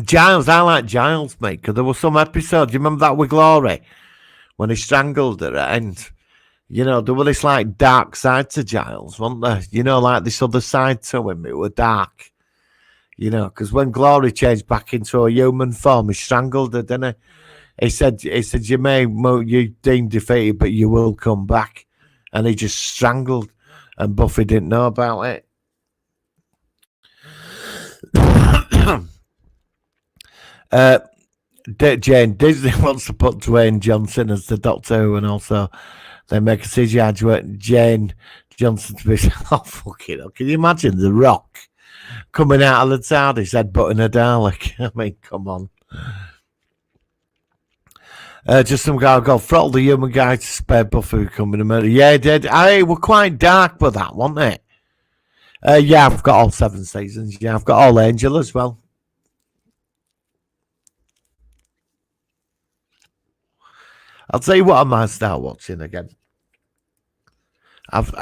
Giles, I like Giles, mate, because there was some episode. Do you remember that with Glory? When he strangled her and there was this like dark side to Giles, wasn't there? Like this other side to him. It was dark. Because when Glory changed back into a human form, he strangled her, didn't he? He said, you deemed defeated, but you will come back. And he just strangled, and Buffy didn't know about it. Jane, Disney wants to put Dwayne Johnson as the Doctor, and also they make a CGI Jane Johnson to be... Oh, fucking hell. Can you imagine The Rock coming out of the TARDIS, headbutting a Dalek? I mean, come on. Just some guy got throttled the human guy to spare Buffy becoming a murderer. Yeah, he did. It was quite dark with that, wasn't it? Yeah, I've got all 7 seasons. Yeah, I've got all Angel as well. I'll tell you what I might start watching again. I've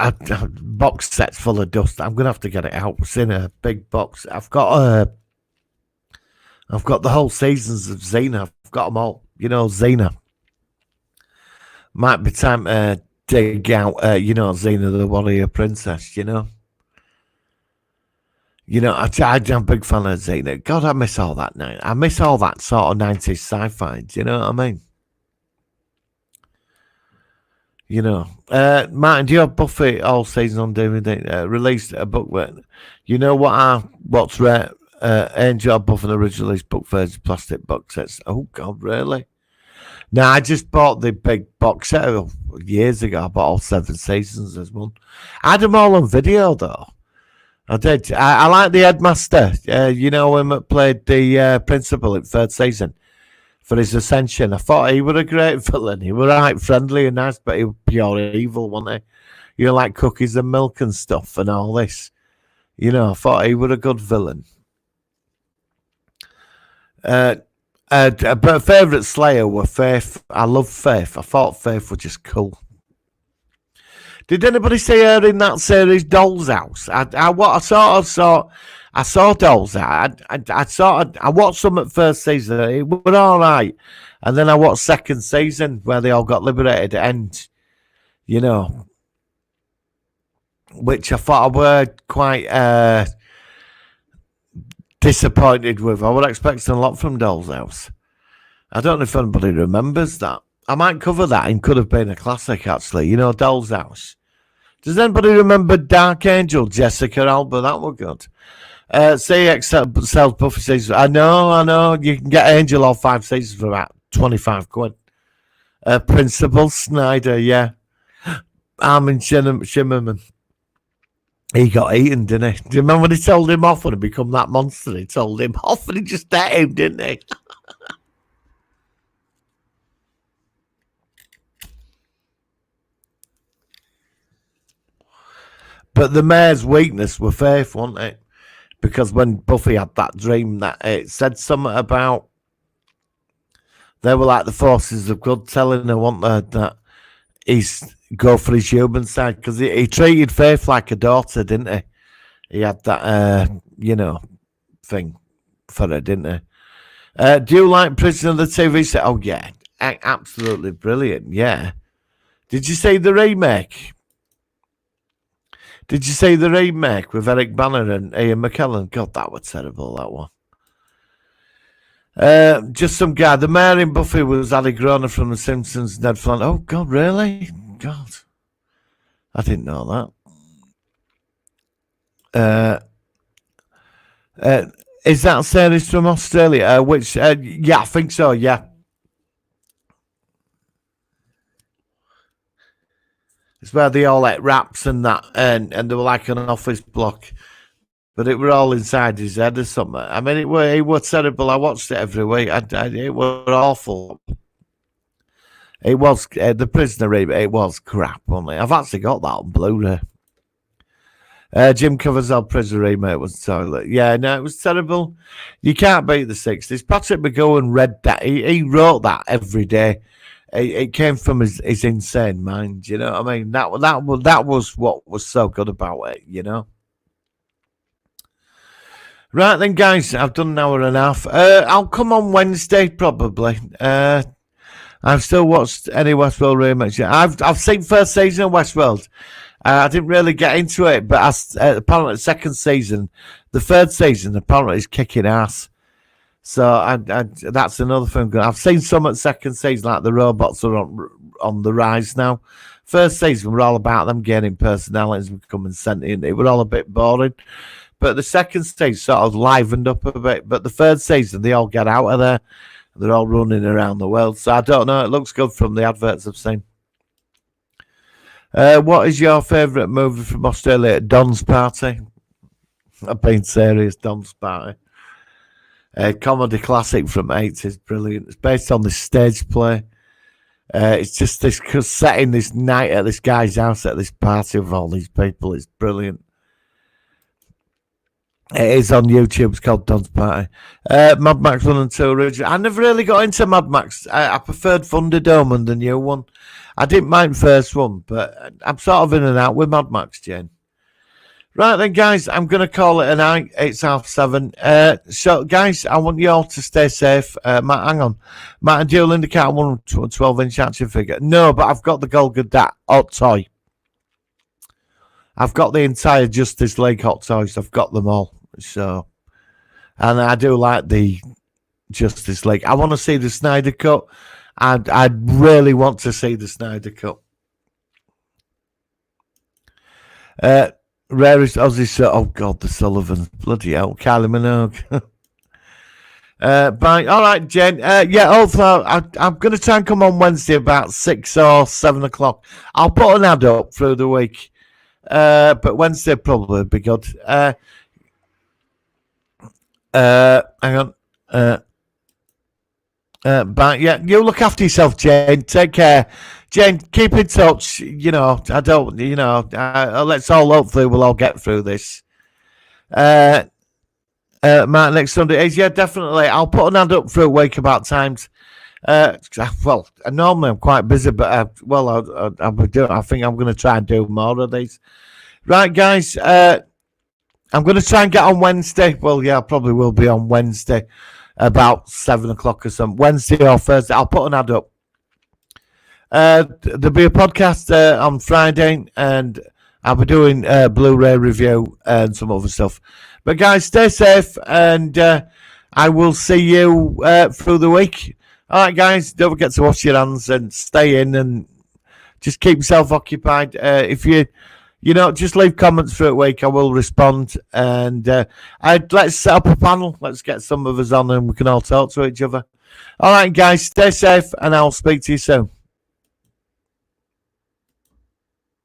box sets full of dust. I'm gonna have to get it out. It's in a big box. I've got the whole seasons of Xena. I've got them all. Xena. Might be time to dig out, Xena the Warrior Princess, I'm a big fan of Xena. God, I miss all that now. I miss all that sort of 90s sci-fi. Do you know what I mean? Martin, do you have Buffy all season on DVD? Released a book with, what's rare? Angel Buffy originally book version plastic box sets. Oh God, really? No, I just bought the big box set years ago. I bought all 7 seasons as one. I had them all on video though. I did. I like the headmaster. Him that played the principal in 3rd season for his ascension. I thought he was a great villain. He was right friendly and nice, but he was pure evil, wasn't he? Like cookies and milk and stuff and all this. I thought he was a good villain. But favourite Slayer were Faith. I love Faith. I thought Faith was just cool. Did anybody see her in that series Doll's House? I saw Doll's House. I watched some at first season. It was all right, and then I watched second season where they all got liberated, and which I thought I were quite disappointed with. I was expecting a lot from Doll's House. I don't know if anybody remembers that. I might cover that and could have been a classic, actually. Doll's House. Does anybody remember Dark Angel, Jessica Alba? That was good. CX sells Buffy seasons. I know. You can get Angel all 5 seasons for about 25 quid. Principal Snyder, yeah. Armin Shimmerman. He got eaten, didn't he? Do you remember when he told him off when he become that monster? He told him off and he just ate him, didn't he? But the mayor's weakness were Faith, wasn't it? Because when Buffy had that dream, that it said something about they were like the forces of good telling her, weren't they, that he's go for his human side, because he treated Faith like a daughter, didn't he? He had that, thing. for her, didn't they? Do you like Prisoner of the TV set? Oh, yeah. Absolutely brilliant, yeah. Did you see the remake? Did you see the remake with Eric Banner and Ian McKellen? God, that was terrible, that one. Just some guy. The mayor in Buffy was Ali Groner from The Simpsons. Ned Flanders. Oh, God, really? God. I didn't know that. Is that series from Australia? Yeah, I think so, yeah. It's where they all ate wraps and that, and they were like an office block. But it were all inside his head or something. I mean, it was terrible. I watched it every week. It was awful. It was The Prisoner. It was crap. Only I've actually got that on Blu-ray. Jim Caviezel Prisoner remake was toilet. Yeah, no, it was terrible. You can't beat the 60s. Patrick McGowan read that. He wrote that every day. It came from his insane mind. You know what I mean? That was what was so good about it. You know. Right then, guys, I've done an hour and a half. I'll come on Wednesday probably. I've still watched any Westworld remakes. I've seen first season of Westworld. I didn't really get into it, but apparently the second season, the third season apparently is kicking ass. So that's another thing. I've seen some at the second season, like the robots are on the rise now. First season were all about them gaining personalities and becoming sentient. It were all a bit boring. But the second season sort of livened up a bit. But the third season, they all get out of there. They're all running around the world. So I don't know. It looks good from the adverts I've seen. What is your favourite movie from Australia? Don's Party. I'm being serious. Don's Party. Comedy classic from 80s. Brilliant. It's based on this stage play. It's just this setting this night at this guy's house at this party with all these people. It's brilliant. It is on YouTube. It's called Don's Party. Mad Max 1 and 2 original. I never really got into Mad Max. I preferred Thunderdome and the new one. I didn't mind first one, but I'm sort of in and out with Mad Max, Jane. Right then, guys, I'm going to call it a night. It's 7:30. So, guys, I want you all to stay safe. Matt, hang on. Matt and Jill indicate I want a 12-inch action figure. No, but I've got the Golgotha hot toy. I've got the entire Justice League hot toys. I've got them all. So, and I do like the Justice League. I want to see the Snyder Cut. I'd really want to see the Snyder Cut. Rarest Aussie. Oh God, the Sullivans. Bloody hell, Kylie Minogue. Bye. All right, Jen. Yeah. Also, I'm going to try and come on Wednesday about 6 or 7 o'clock. I'll put an ad up through the week. But Wednesday probably would be good. Hang on. But yeah, you look after yourself, Jane. Take care. Jane, keep in touch. You know, let's all hopefully we'll all get through this. Mark, next Sunday is, yeah, definitely. I'll put an ad up through Wake About Times. Well, normally I'm quite busy, but I think I'm going to try and do more of these. Right, guys. I'm going to try and get on Wednesday. Well, yeah, I probably will be on Wednesday about 7 o'clock or something. Wednesday or Thursday. I'll put an ad up. There'll be a podcast on Friday, and I'll be doing a Blu-ray review and some other stuff. But guys, stay safe, and I will see you through the week. All right, guys, don't forget to wash your hands and stay in and just keep yourself occupied. If you know, just leave comments through the week. I will respond. And let's set up a panel. Let's get some of us on and we can all talk to each other. All right, guys, stay safe, and I'll speak to you soon.